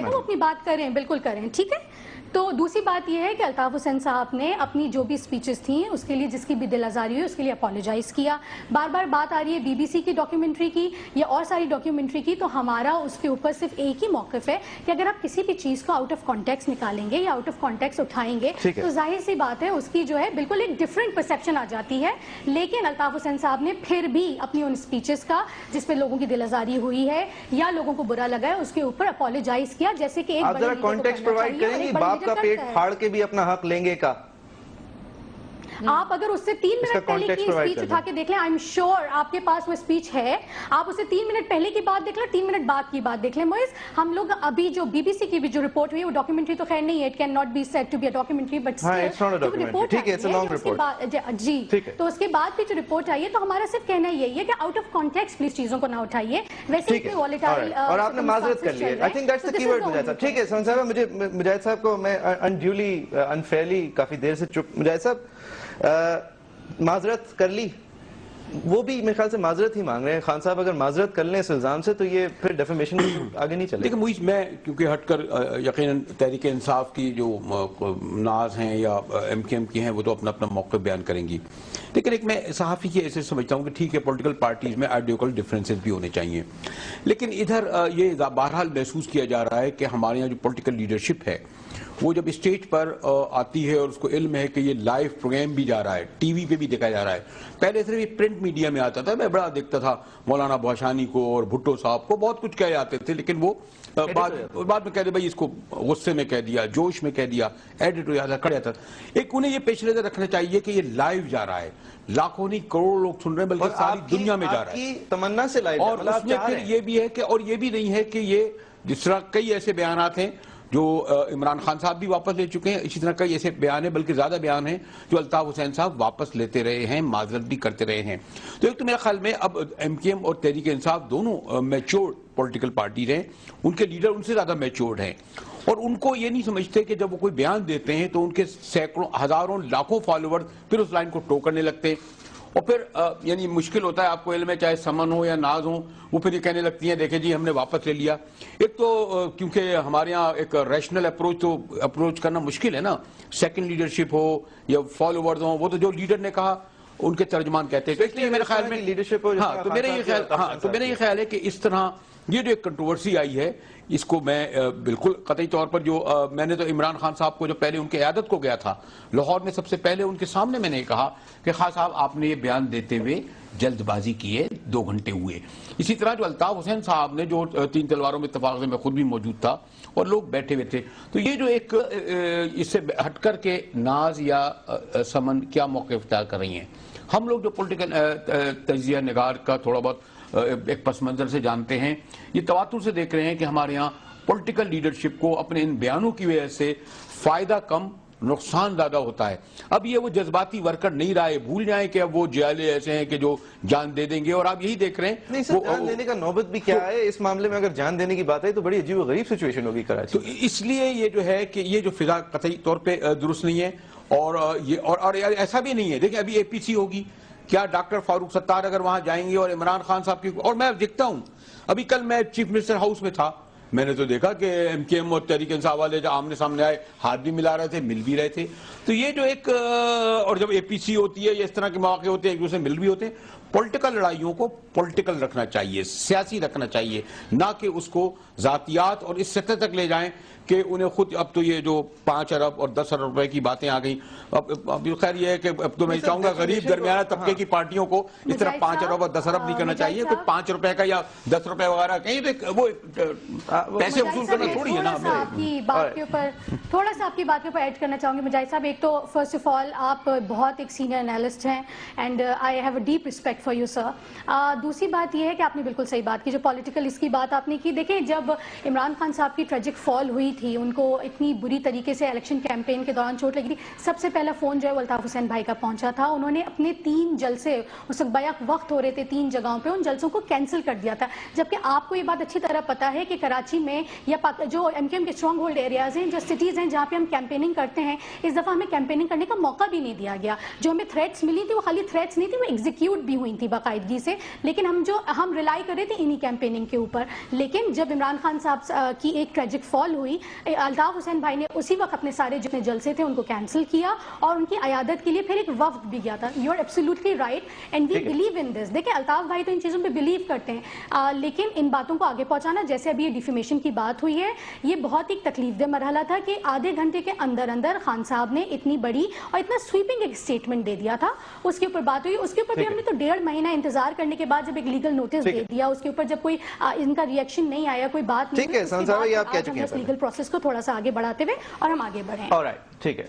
وہ اپنی بات کریں، بالکل کریں، ٹھیک ہے۔ تو دوسری بات یہ ہے کہ الطاف حسین صاحب نے اپنی جو بھی سپیچز تھیں اس کے لیے جس کی بھی دل آزاری ہوئی اس کے لیے اپولوجائز کیا۔ بار بار بات آ رہی ہے BBC کی ڈاکیومنٹری کی یا اور ساری ڈاکیومنٹری کی، تو ہمارا اس کے اوپر صرف ایک ہی موقف ہے کہ اگر آپ کسی بھی چیز کو آؤٹ آف کانٹیکس نکالیں گے یا آؤٹ آف کانٹیکس اٹھائیں گے تو ظاہر سی بات ہے اس کی جو ہے بالکل ایک ڈفرینٹ پرسیپشن آ جاتی ہے۔ لیکن الطاف حسین صاحب نے پھر بھی اپنی ان سپیچز کا جس پہ لوگوں کی دل آزاری ہوئی ہے یا لوگوں کو برا لگا ہے اس کے اوپر اپولوجائز کیا، جیسے کہ ایک کانٹیکسٹ پرووائڈ کریں گے، باپ کا پیٹ پھاڑ کے بھی اپنا حق لیں گے کا آپ اگر اس سے 3 منٹ پہلے کی اسپیچ اٹھا کے دیکھ لیں, آئی ایم شیور آپ کے پاس وہ اسپیچ ہے, آپ اسے 3 منٹ پہلے کی بات دیکھ لیں, 3 منٹ بعد کی بات دیکھ لیں. موئز, ہم لوگ ابھی جو بی بی سی کی بھی جو رپورٹ ہوئی, وہ ڈاکیومنٹری تو خیر نہیں ہے, it can not be said to be a documentary, but جی, تو اس کے بعد بھی جو رپورٹ آئی ہے, تو ہمارا صرف کہنا یہی ہے کہ آؤٹ آف کانٹیکسٹ پلیز چیزوں کو نہ اٹھائیے. ویسے اور آپ نے معذرت کر لی ہے, آئی تھنک دیٹس دی کی ورڈ مجاہد صاحب. ٹھیک ہے سمن صاحب, مجھے مجاہد صاحب کو میں انڈیولی انفیئرلی کافی دیر سے چپ, مجاہد صاحب معذرت کر لی, وہ بھی میرے خیال سے معذرت ہی مانگ رہے ہیں. خان صاحب اگر معذرت کر لیں اس الزام سے تو یہ پھر ڈیفیمیشن آگے نہیں چلے. لیکن مجھے میں کیونکہ ہٹ کر یقیناً تحریک انصاف کی جو ناز ہیں یا ایم کیو ایم کی ہیں وہ تو اپنا اپنا موقف بیان کریں گی, لیکن ایک میں صحافی کی ایسے سمجھتا ہوں کہ ٹھیک ہے پولیٹیکل پارٹیز میں آئیڈیولوجیکل ڈفرینسز بھی ہونے چاہیے, لیکن ادھر یہ بہرحال محسوس کیا جا رہا ہے کہ ہمارے یہاں جو پولیٹیکل لیڈرشپ ہے وہ جب اسٹیج پر آتی ہے اور اس کو علم ہے کہ یہ لائیو پروگرام بھی جا رہا ہے, ٹی وی پہ بھی دیکھا جا رہا ہے. پہلے صرف یہ پرنٹ میڈیا میں آتا تھا, میں بڑا دیکھتا تھا مولانا بھاشانی کو اور بھٹو صاحب کو, بہت کچھ کہہ جاتے تھے, لیکن وہ بعد میں کہہ دے بھائی اس کو غصے میں کہہ دیا, جوش میں کہہ دیا, ایڈٹ ہو جاتا, کھڑ جاتا. ایک انہیں یہ پیش نظر رکھنا چاہیے کہ یہ لائیو جا رہا ہے, لاکھوں نہیں کروڑوں لوگ سن رہے ہیں, بلکہ ساری دنیا میں جا رہا ہے, تمنا سے لائیو. اور اس میں پھر یہ بھی ہے کہ, اور یہ بھی نہیں ہے کہ یہ جس طرح کئی ایسے بیانات ہیں جو عمران خان صاحب بھی واپس لے چکے ہیں, اسی طرح کئی ایسے بیان ہیں, بلکہ زیادہ بیان ہیں جو الطاف حسین صاحب واپس لیتے رہے ہیں, معذرت بھی کرتے رہے ہیں. تو ایک تو میرے خیال میں اب ایم کیو ایم اور تحریک انصاف دونوں میچورڈ پولیٹیکل پارٹیز ہیں, ان کے لیڈر ان سے زیادہ میچورڈ ہیں, اور ان کو یہ نہیں سمجھتے کہ جب وہ کوئی بیان دیتے ہیں تو ان کے سینکڑوں ہزاروں لاکھوں فالوور پھر اس لائن کو ٹو کرنے لگتے ہیں, اور پھر یعنی مشکل ہوتا ہے, آپ کو علم ہے چاہے سمن ہو یا ناز ہو, وہ پھر یہ کہنے لگتی ہیں دیکھیں جی ہم نے واپس لے لیا. ایک تو کیونکہ ہمارے ہاں ایک ریشنل اپروچ کرنا مشکل ہے نا, سیکنڈ لیڈرشپ ہو یا فالوورز ہوں, وہ تو جو لیڈر نے کہا ان کے ترجمان کہتے ہیں. تو اس لیے میرے خیال میں لیڈرشپ ہو, تو میرا یہ خیال ہے کہ اس طرح یہ جو ایک کنٹروورسی آئی ہے, اس کو میں بالکل قطعی طور پر جو میں نے تو عمران خان صاحب کو جو پہلے ان کے عیادت کو گیا تھا لاہور میں, سب سے پہلے ان کے سامنے میں نے کہا کہ خان صاحب آپ نے یہ بیان دیتے ہوئے جلد بازی کی ہے, 2 گھنٹے ہوئے. اسی طرح جو الطاف حسین صاحب نے جو 3 تلواروں میں اتفاق سے میں خود بھی موجود تھا اور لوگ بیٹھے ہوئے تھے, تو یہ جو ایک اس سے ہٹ کر کے ناز یا سمن کیا موقف اختیار کر رہی ہیں, ہم لوگ جو پولیٹیکل تجزیہ نگار کا تھوڑا بہت ایک پس منظر سے جانتے ہیں, یہ تواتر سے دیکھ رہے ہیں کہ ہمارے ہاں پولیٹیکل لیڈرشپ کو اپنے ان بیانوں کی وجہ سے فائدہ کم نقصان زیادہ ہوتا ہے. اب یہ وہ جذباتی ورکر نہیں رہا ہے, بھول جائیں کہ اب وہ جیالے ایسے ہیں کہ جو جان دے دیں گے, اور آپ یہی دیکھ رہے ہیں. نہیں سر, جان دینے کا نوبت بھی کیا ہے اس معاملے میں, اگر جان دینے کی بات ہے تو بڑی عجیب و غریب سچویشن ہوگی کراچی. تو اس لیے یہ جو ہے کہ یہ جو فضا قطعی طور پہ درست نہیں ہے, اور ایسا بھی نہیں ہے. دیکھیں ابھی اے پی سی ہوگی, کیا ڈاکٹر فاروق ستار اگر وہاں جائیں گے اور عمران خان صاحب کی, اور میں دیکھتا ہوں ابھی کل میں چیف منسٹر ہاؤس میں تھا, میں نے تو دیکھا کہ ایم کیو ایم اور تحریک انصاف والے جو آمنے سامنے آئے, ہاتھ بھی ملا رہے تھے, مل بھی رہے تھے. تو یہ جو ایک, اور جب اے پی سی ہوتی ہے یا اس طرح کے مواقع ہوتے ہیں ایک دوسرے مل بھی ہوتے ہیں. پولیٹیکل لڑائیوں کو پولیٹیکل رکھنا چاہیے, سیاسی رکھنا چاہیے, نہ کہ اس کو ذاتیات اور اس سطح تک لے جائیں کہ انہیں خود اب تو یہ جو 5 ارب اور 10 ارب روپے کی باتیں آ گئیں. اب خیر یہ ہے کہ اب تو میں چاہوں گا غریب درمیانہ طبقے کی پارٹیوں کو اس طرح 5 ارب اور 10 ارب نہیں کرنا چاہیے. کوئی 5 روپے کا یا 10 روپے وغیرہ کہیں وہ پیسے وصول کرنا تھوڑی ہے نا. تھوڑا سا آپ کی بات کے اوپر ایڈ کرنا چاہوں گی مجاہد صاحب. ایک تو فرسٹ آف آل آپ بہت ایک سینئر انالسٹ ہیں, and I have a deep respect for you sir. دوسری بات یہ ہے کہ آپ نے بالکل صحیح بات کی, جو پولیٹیکل اس کی بات آپ نے کی. دیکھیں جب عمران خان صاحب کی ٹریجک فال ہوئی تھی, ان کو اتنی بری طریقے سے الیکشن کیمپین کے دوران چوٹ لگی تھی, سب سے پہلا فون جو ہے الطاف حسین بھائی کا پہنچا تھا. انہوں نے اپنے 3 جلسے اس بیک وقت ہو رہے تھے 3 جگہوں پہ, ان جلسوں کو کینسل کر دیا تھا. جبکہ آپ کو یہ بات اچھی طرح پتا ہے کہ کراچی میں یا جو ایم کیو ایم کے اسٹرانگ ہولڈ ایریاز ہیں, جو سٹیز ہیں جہاں پہ ہم کیمپیننگ کرتے ہیں, اس دفعہ ہمیں کیمپیننگ کرنے کا موقع بھی نہیں دیا گیا. جو ہمیں تھریٹس ملی تھی وہ خالی تھریٹس نہیں تھی, وہ ایگزیکیوٹ بھی ہوئی تھی باقاعدگی سے, لیکن ہم ریلائی کر رہے تھے انہی کیمپیننگ کے اوپر. لیکن جب عمران خان صاحب کی ایک ٹریجک فال ہوئی, الطاف حسین بھائی نے اسی وقت اپنے سارے جتنے جلسے تھے ان کو کینسل کیا, اور ان کی عیادت کے لیے پھر ایک وفد بھی گیا تھا. You are absolutely right, and we believe in this. دیکھیں الطاف بھائی تو ان چیزوں پہ بلیو کرتے ہیں, لیکن ان باتوں کو آگے پہنچانا, جیسے ابھی یہ ڈیفیمیشن کی بات ہوئی ہے، یہ بہت ایک تکلیف دہ مرحلہ تھا کہ آدھے گھنٹے کے اندر اندر خان صاحب نے اتنی بڑی اور اتنا سویپنگ ایک اسٹیٹمنٹ دے دیا تھا. اس کے اوپر بات ہوئی، اس کے اوپر بھی ہم نے تو 1.5 مہینہ انتظار کرنے کے بعد جب ایک لیگل نوٹس دے دیا، اس کے اوپر جب کوئی ان کا ریئیکشن نہیں آیا، کوئی بات نہیں ہوئی، اس لیگل پروسیس کو تھوڑا سا آگے بڑھاتے ہوئے اور ہم آگے بڑھیں. ٹھیک ہے،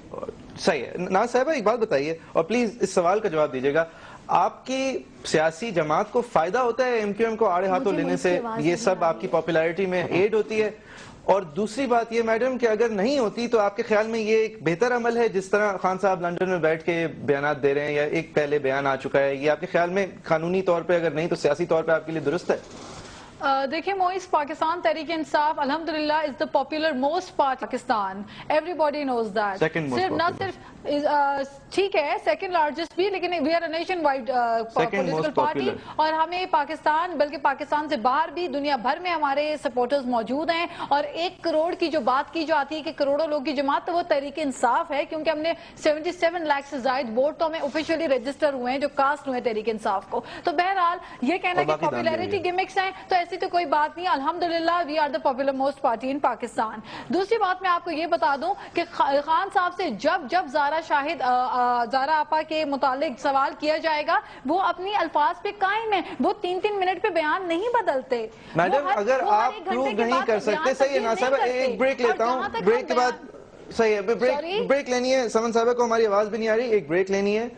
صحیح ہے. ناز صاحبہ ایک بات بتائیے اور پلیز اس سوال کا جواب دیجیے گا، آپ کی سیاسی جماعت کو فائدہ ہوتا ہے ایم کیو ایم کو آڑے ہاتھوں لینے سے؟ یہ سب آپ کی پاپولیرٹی میں ایڈ ہوتی ہے؟ اور دوسری بات یہ میڈم کہ اگر نہیں ہوتی تو آپ کے خیال میں یہ ایک بہتر عمل ہے جس طرح خان صاحب لنڈن میں بیٹھ کے بیانات دے رہے ہیں، یا ایک پہلے بیان آ چکا ہے، یہ آپ کے خیال میں قانونی طور پہ اگر نہیں تو سیاسی طور پہ آپ کے لیے درست ہے؟ دیکھیں موئس، پاکستان تحریک انصاف الحمدللہ is the popular most party Pakistan. Everybody knows that. صرف نہ صرف ٹھیک ہے سیکنڈ لارجسٹ بھی، لیکن we are a nationwide political party, اور ہمیں پاکستان بلکہ پاکستان سے باہر بھی دنیا بھر میں ہمارے سپورٹرز موجود ہیں. اور 1 کروڑ کی جو بات کی جاتی ہے کہ کروڑوں لوگ کی جماعت، تو وہ تحریک انصاف ہے، کیونکہ ہم نے 77 لاکھ سے زائد ووٹ تو ہمیں آفیشیلی رجسٹر ہوئے ہیں جو کاسٹ ہوئے تحریک انصاف کو. تو بہرحال یہ کہنا کہ پاپولیرٹی گیمکس ہیں تو ایسی تو کوئی بات نہیں. الحمدللہ we are the popular most party in Pakistan. دوسری بات میں آپ کو یہ بتا دوں کہ خان صاحب سے جب زارا شاہد زارا آپا کے متعلق سوال کیا جائے گا، وہ اپنی الفاظ پہ قائم ہیں، وہ 3 منٹ پہ بیان نہیں بدلتے. میڈم اگر آپ پروو نہیں کر سکتے، صحیح ہے نا صاحب، ایک بریک لیتا ہوں، بریک کے بعد صحیح ہے بریک لینی ہے. سمن صاحبہ کو ہماری آواز بھی نہیں آ رہی، ایک بریک لینی ہے.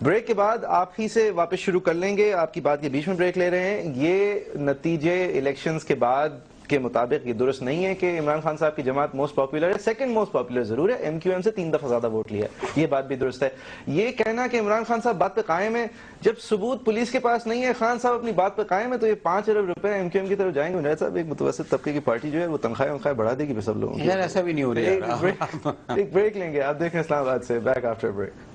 بریک کے بعد آپ ہی سے واپس شروع کر لیں گے. آپ کی بات کے بیچ میں بریک لے رہے ہیں. یہ نتیجے الیکشنز کے بعد کے مطابق یہ درست نہیں ہے کہ عمران خان صاحب کی جماعت موسٹ پاپولر ہے. سیکنڈ موسٹ پاپولر ضرور ہے، ایم کیو ایم سے 3 دفعہ زیادہ ووٹ لیا ہے، یہ بات بھی درست ہے. یہ کہنا کہ عمران خان صاحب بات پہ قائم ہے، جب ثبوت پولیس کے پاس نہیں ہے، خان صاحب اپنی بات پہ قائم ہے، تو یہ 5 ارب روپے ایم کیو ایم کی طرف جائیں گے. منیر صاحب ایک متوسط طبقے کی پارٹی جو ہے وہ تنخواہیں بڑھا دے گی سب لوگوں کی. یار ایسا بھی نہیں ہو رہا. ایک بریک لیں گے، آپ دیکھیں اسلام آباد سے back after break.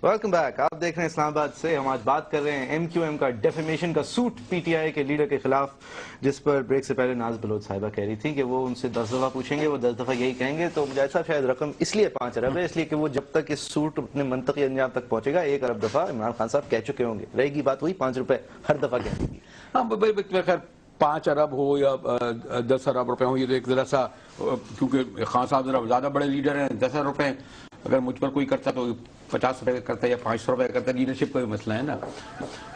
Welcome back. آپ دیکھ رہے ہیں اسلام آباد سے. ہم آج بات کر رہے ہیں ایم کیو ایم کا ڈیفیمیشن کا سوٹ پی ٹی آئی کے لیڈر کے خلاف، جس پر بریک سے پہلے ناز بلوچ صاحبہ کہہ رہی تھی کہ وہ ان سے 10 دفعہ پوچھیں گے، وہ 10 دفعہ یہی کہیں گے. تو مجاہد صاحب شاید رقم اس لیے 5 ارب ہے، اس لیے کہ وہ جب تک اس سوٹ اپنے منطقی انجام تک پہنچے گا 1 ارب دفعہ عمران خان صاحب کہہ چکے ہوں گے. رہے گی بات وہی 5 روپے ہر دفعہ کہنے کی. ہاں خیر 5 ارب ہو یا 10 ارب روپے ہوں، یہ تو ایک ذرا سا، کیونکہ خان صاحب ذرا زیادہ بڑے لیڈر ہیں. 10 ارب روپے اگر مجھ پر کوئی کرتا تو 50 روپے کا کرتا یا 500 روپے کا کرتا. لیڈرشپ کا بھی مسئلہ ہے نا.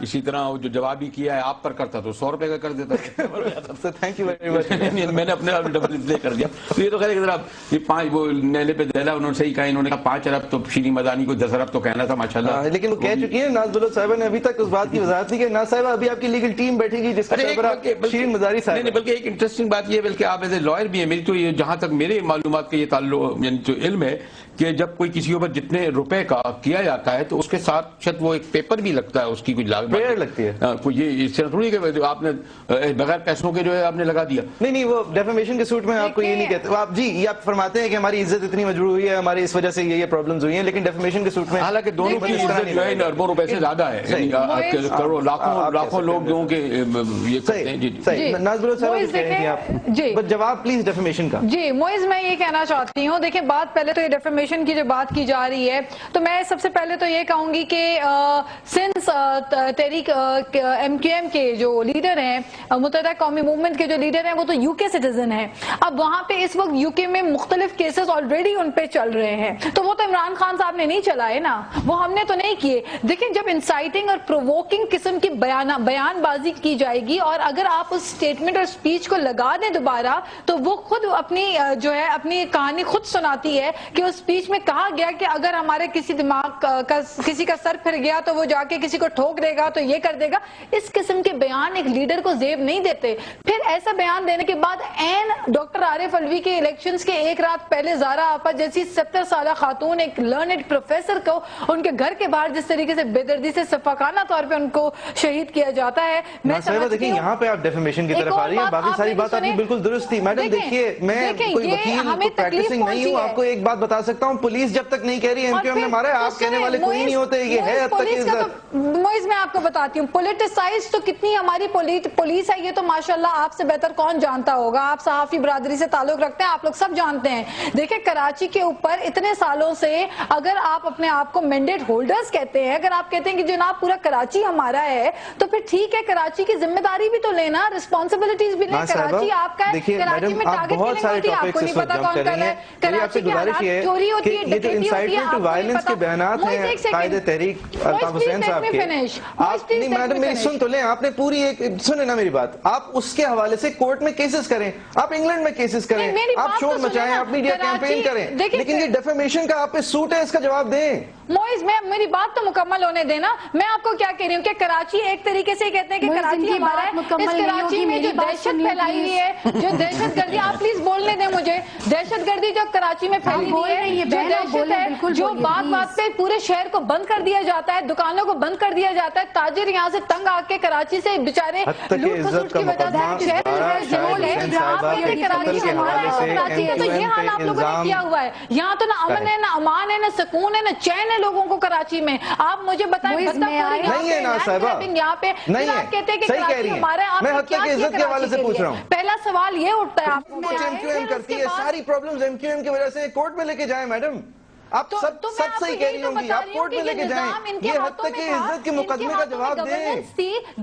اسی طرح جو جواب ہی کیا ہے آپ پر کرتا تو 100 روپے کا کر دیتا. تھینک یو ویری مچ. میں نے اپنے آپ ڈبل پلے کر دیا. تو یہ تو خیر ذرا یہ 5 وہ نیلے پہ دہلا انہوں نے صحیح کہا. انہوں نے کہا 5 ارب تو شیریں مدانی کو 10 ارب تو کہنا تھا ماشاءاللہ. لیکن وہ کہہ چکی ہے ناز بلوچ صاحبہ نے ابھی تک اس بات کی وضاحت نہیں کی. ناز صاحبہ ابھی آپ کی لیگل ٹیم بیٹھے گی جس کا سربراہ شیریں مداری صاحب. نہیں بلکہ ایک انٹرسٹنگ بات یہ ہے، بلکہ آپ ایز اے لائر بھی ہیں، میری تو یہ جہاں تک میرے معلومات کا یہ تعلق یعنی جو علم ہے کہ جب کوئی کسی اوپر جتنے روپے کا کیا جاتا ہے تو اس کے ساتھ شاید وہ ایک پیپر بھی لگتا ہے، اس کی کوئی لاگت لگتی ہے. کوئی یہ اس طرح تھوڑی کہ آپ نے بغیر پیسوں کے جو ہے آپ نے لگا دیا. نہیں وہ ڈیفیمیشن کے سوٹ میں آپ کو یہ نہیں کہتے آپ. جی یہ آپ فرماتے ہیں کہ ہماری عزت اتنی مجروح ہوئی ہے، ہماری اس وجہ سے یہ پرابلمز ہوئی ہیں، لیکن ڈیفیمیشن کے سوٹ میں حالانکہ دونوں کی عزت جو ہے اربوں روپے سے زیادہ ہے، کروڑوں لاکھوں لوگ جو کہ یہ کرتے ہیں. جی ناز بلوچ صاحب کہہ رہی تھیں آپ، جواب پلیز ڈیفیمیشن کا. جی موئز میں یہ کہنا چاہتی ہوں، دیکھیں بات پہلے تو یہ ڈیفیمیشن کی جو بات کی جا رہی ہے تو میں سب سے پہلے تو یہ کہوں گی کہ سنس تحریک ایم کیو ایم کے جو لیڈر ہیں، متحدہ قومی موومنٹ کے جو لیڈر ہیں، وہ تو یو کے سٹیزن ہیں. اب وہاں پہ اس وقت یو کے میں مختلف کیسز آلریڈی ان پہ چل رہے ہیں، تو وہ تو عمران خان صاحب نے نہیں چلائے نا، وہ ہم نے تو نہیں کیے. دیکھیں جب انسائٹنگ اور پرووکنگ قسم کی بیان بازی کی جائے گی اور اگر آپ اس سٹیٹمنٹ اور سپیچ کو لگا دیں دوبارہ تو وہ خود اپنی جو ہے اپنی کہانی خود سناتی ہے کہ اس سپیچ میں کہا گیا کہ اگر ہمارے کسی دماغ کا کسی کا سر پھر گیا تو وہ جا کے کسی کو ٹھوک دے گا تو یہ کر دے گا. اس قسم کے بیان ایک لیڈر کو زیب نہیں دیتے. پھر ایسا بیان دینے کے بعد این ڈاکٹر عارف الوی کے الیکشنز کے ایک رات پہلے زارا آپا جیسی 70 سالہ خاتون ایک لرنڈ پروفیسر کو ان کے گھر کے باہر جس طریقے سے بے دردی سے شفاقانہ طور پہ ان کو شہید کیا جاتا ہے. میں دیکھیں یہاں پہ آپ ڈیفیمیشن کی طرف آ رہی ہیں، باقی ساری بات آپ کی بالکل درست تھی. میڈم دیکھیے میں کوئی وکیل پریکٹسنگ نہیں ہوں، آپ کو ایک بات بتا سکتا ہوں، پولیس جب تک نہیں کہہ رہی ایم کیو ایم نے مارا رہا ہے, آپ کہنے والے کوئی نہیں ہوتے, یہ ہے حد تک عزت. موئز میں آپ کو بتاتی ہوں, پولیٹیسائز تو کتنی ہماری پولیس ہے, یہ تو ماشاءاللہ آپ سے بہتر کون جانتا ہوگا, آپ صحافی برادری سے تعلق رکھتے ہیں, آپ لوگ سب جانتے ہیں. دیکھیں کراچی کے اوپر اتنے سالوں سے اگر آپ اپنے آپ کو مینڈیٹ ہولڈرز کہتے ہیں, اگر آپ کہتے ہیں کہ جناب پورا کراچی ہمارا ہے, تو پھر ٹھیک ہے کراچی کی ذمہ داری بھی تو لینا, رسپانسبلٹیز بھی لیں. کراچی آپ کا ہے, کراچی میں ٹارگٹ کلنگ ہوتی ہے, آپ کو نہیں پتا کون کر رہا ہے, کراچی کی حالات چوری ہوتی ہے, ڈکیتی ہوتی ہے, آپ کو نہیں پتا. بیانات ہیں قائد تحریک الطاف حسین صاحب کے, آپ نہیں میڈم میری سن تو لیں, آپ نے پوری ایک سنیں نا میری بات, آپ اس کے حوالے سے کورٹ میں کیسز کریں, آپ انگلینڈ میں کیسز کریں, آپ شور مچائیں, آپ میڈیا کیمپین کریں, لیکن یہ ڈیفیمیشن کا آپ پہ سوٹ ہے, اس کا جواب دیں. موئز میں میری بات تو مکمل ہونے دینا, میں آپ کو کیا کہہ رہی ہوں کہ کراچی ایک طریقے سے کہتے ہیں کہ کراچی ہمارا ہے, اس کراچی میں جو دہشت پھیلائی ہوئی ہے, جو دہشت گردی, آپ پلیز بولنے دیں مجھے, دہشت گردی جو کراچی میں پھیلی ہوئی ہے, جو دہشت ہے, جو بات بات پہ پورے شہر کو بند کر دیا جاتا ہے, دکانوں کو بند کر دیا جاتا ہے, تاجر یہاں سے تنگ آ کے کراچی سے بیچارے لوٹ خسوٹ کی وجہ سے کراچی ہمارا ہے, کراچی کا تو یہ حال آپ لوگوں نے کیا ہوا ہے. یہاں تو نہ امن ہے, نہ امان ہے, نہ سکون ہے, نہ چین ہے لوگوں کو کراچی میں. آپ مجھے بتائیں نہیں ہے نا صاحبہ, نہیں ہے, صحیح کہہ رہی ہیں, میں حد تک عزت کے حوالے سے پوچھ رہا ہوں. پہلا سوال یہ اٹھتا ہے, آپ کچھ ایم کیو ایم کرتی ہے, ساری پرابلمز ایم کیو ایم کی وجہ سے کورٹ میں لے کے جائیں میڈم, آپ سب صحیح کہہ رہی ہوں گی, آپ کورٹ میں لے کے جائیں, یہ حد تک عزت کے مقدمے کا جواب دیں.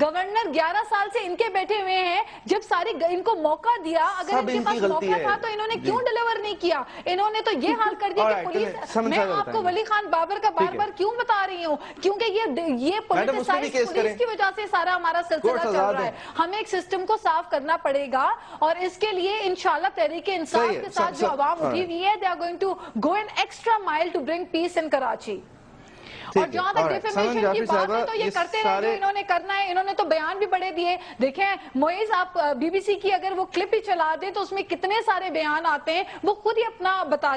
گورنر 11 سال سے ان کے بیٹھے ہوئے ہیں, جب ساری ان کو موقع دیا, اگر ان کے پاس موقع تھا تو انہوں نے کیوں ڈیلیور نہیں کیا, انہوں نے تو یہ حال کر دیا کہ پولیس. میں آپ کو ولی خان بابر کا بار بار کیوں بتا رہی ہوں, کیونکہ یہ پولیٹیسائز پولیس کی وجہ سے سارا ہمارا سلسلہ چل رہا ہے. ہمیں ایک سسٹم کو صاف کرنا پڑے گا, اور اس کے لیے انشاءاللہ تحریک انصاف کے ساتھ جو عوام اٹھی ہوئی ہے, they are going to go an extra mile to bring peace in Karachi. اور جہاں تک ڈیفیمیشن کی بات ہے تو یہ کرتے رہے جو انہوں نے کرنا ہے, انہوں نے تو بیان بھی بڑے دیے. دیکھیں موئز, آپ بی بی سی کی اگر وہ کلپ ہی چلا دیں تو اس میں کتنے سارے بیان آتے ہیں, وہ خود ہی اپنا بتا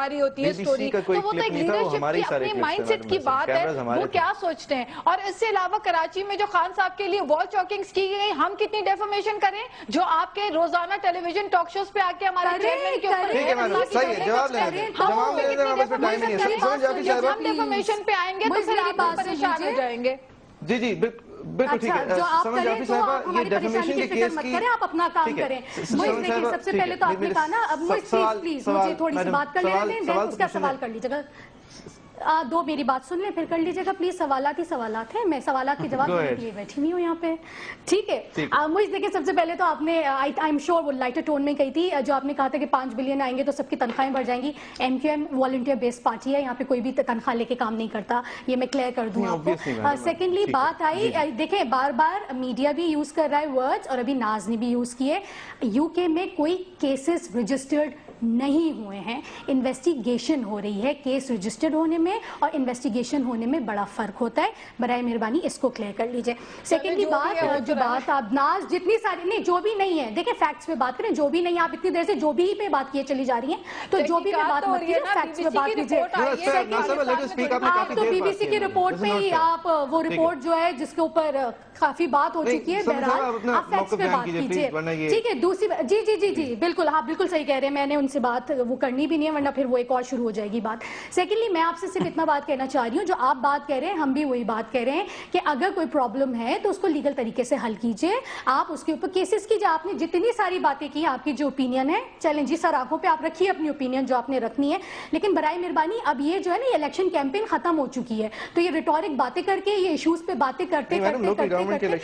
رہی ہوتی ہے سٹوری. تو وہ تو ایک لیڈرشپ کی اپنی مائنڈ سیٹ کی بات ہے, وہ کیا سوچتے ہیں. اور اس سے علاوہ کراچی میں جو خان صاحب کے لیے وال چاکنگز کی گئی, ہم کتنی ڈیفیمیشن کریں جو آپ کے روزانہ ٹیلی ویژن ٹاک شوز پہ آ کے ہمارے چیئرمین کے اوپر ڈیفیمیشن پہ آئیں گے تو پھر آپ پریشان ہو جائیں گے. جی جی بالکل ٹھیک ہے, جو آپ کریں تو آپ ہماری پریشانی کی فکر مت کریں, آپ اپنا کام کریں. موئز دیکھیں, سب سے پہلے تو آپ نے کہا نا, اب موئز پلیز مجھے تھوڑی سی بات کر لینے دیں, اس کا سوال کر لیجیے گا. دو میری بات سن لیں پھر کر لیجیے گا پلیز. سوالات ہی سوالات ہیں, میں سوالات کے جواب دینے کے لیے بیٹھی نہیں ہوں یہاں پہ, ٹھیک ہے. مجھے دیکھیں سب سے پہلے تو آپ نے آئی ایم شیور وہ لائٹر ٹون میں کہی تھی, جو آپ نے کہا تھا کہ 5 بلین آئیں گے تو سب کی تنخواہیں بڑھ جائیں گی. ایم کیو ایم والنٹیئر بیس پارٹی ہے, یہاں پہ کوئی بھی تنخواہ لے کے کام نہیں کرتا, یہ میں کلیئر کر دوں آپ کو. سیکنڈلی بات آئی, دیکھیں بار بار میڈیا بھی یوز کر رہا ہے ورڈز, اور ابھی ناز نے بھی یوز کیے. یو کے میں کوئی کیسز رجسٹرڈ نہیں ہوئے ہیں, انویسٹیگیشن ہو رہی ہے. کیس رجسٹرڈ ہونے میں اور انویسٹیگیشن ہونے میں بڑا فرق ہوتا ہے, برائے مہربانی اس کو کلیئر کر لیجئے. سیکنڈلی بات, جو بات آپ ناز جتنی ساری نہیں, جو بھی نہیں ہے, دیکھیں فیکٹس پہ بات کریں, جو بھی نہیں, آپ اتنی دیر سے جو بھی پہ بات کیے چلی جا رہی ہیں, تو جو بھی پہ بات مت کیجئے, فیکٹس پہ بات کیجئے. آپ تو بی بی سی کی رپورٹ پہ ہی, آپ وہ رپورٹ جو ہے جس کے اوپر کافی بات ہو چکی ہے, بہرحال آپ فیکٹس پہ بات کیجئے, ٹھیک ہے. دوسری جی جی جی جی بالکل, آپ بالکل صحیح کہہ رہے ہیں, میں نے ان سے بات وہ کرنی بھی نہیں ہے, ورنہ پھر وہ ایک اور شروع ہو جائے گی بات. سیکنڈلی میں آپ سے صرف اتنا بات کہنا چاہ رہی ہوں, جو آپ بات کہہ رہے ہیں ہم بھی وہی بات کہہ رہے ہیں کہ اگر کوئی پرابلم ہے تو اس کو لیگل طریقے سے حل کیجئے, آپ اس کے اوپر کیسز کیجئے. آپ نے جتنی ساری باتیں کی, آپ کی جو اوپینین ہے, چلیں جی سر آنکھوں پہ آپ رکھیے اپنی اوپینین جو آپ نے رکھنی ہے, لیکن برائے مہربانی اب یہ جو ہے نا الیکشن کیمپین ختم ہو چکی ہے, تو یہ ریٹورک باتیں کر کے, یہ ایشوز پہ باتیں کرتے کرتے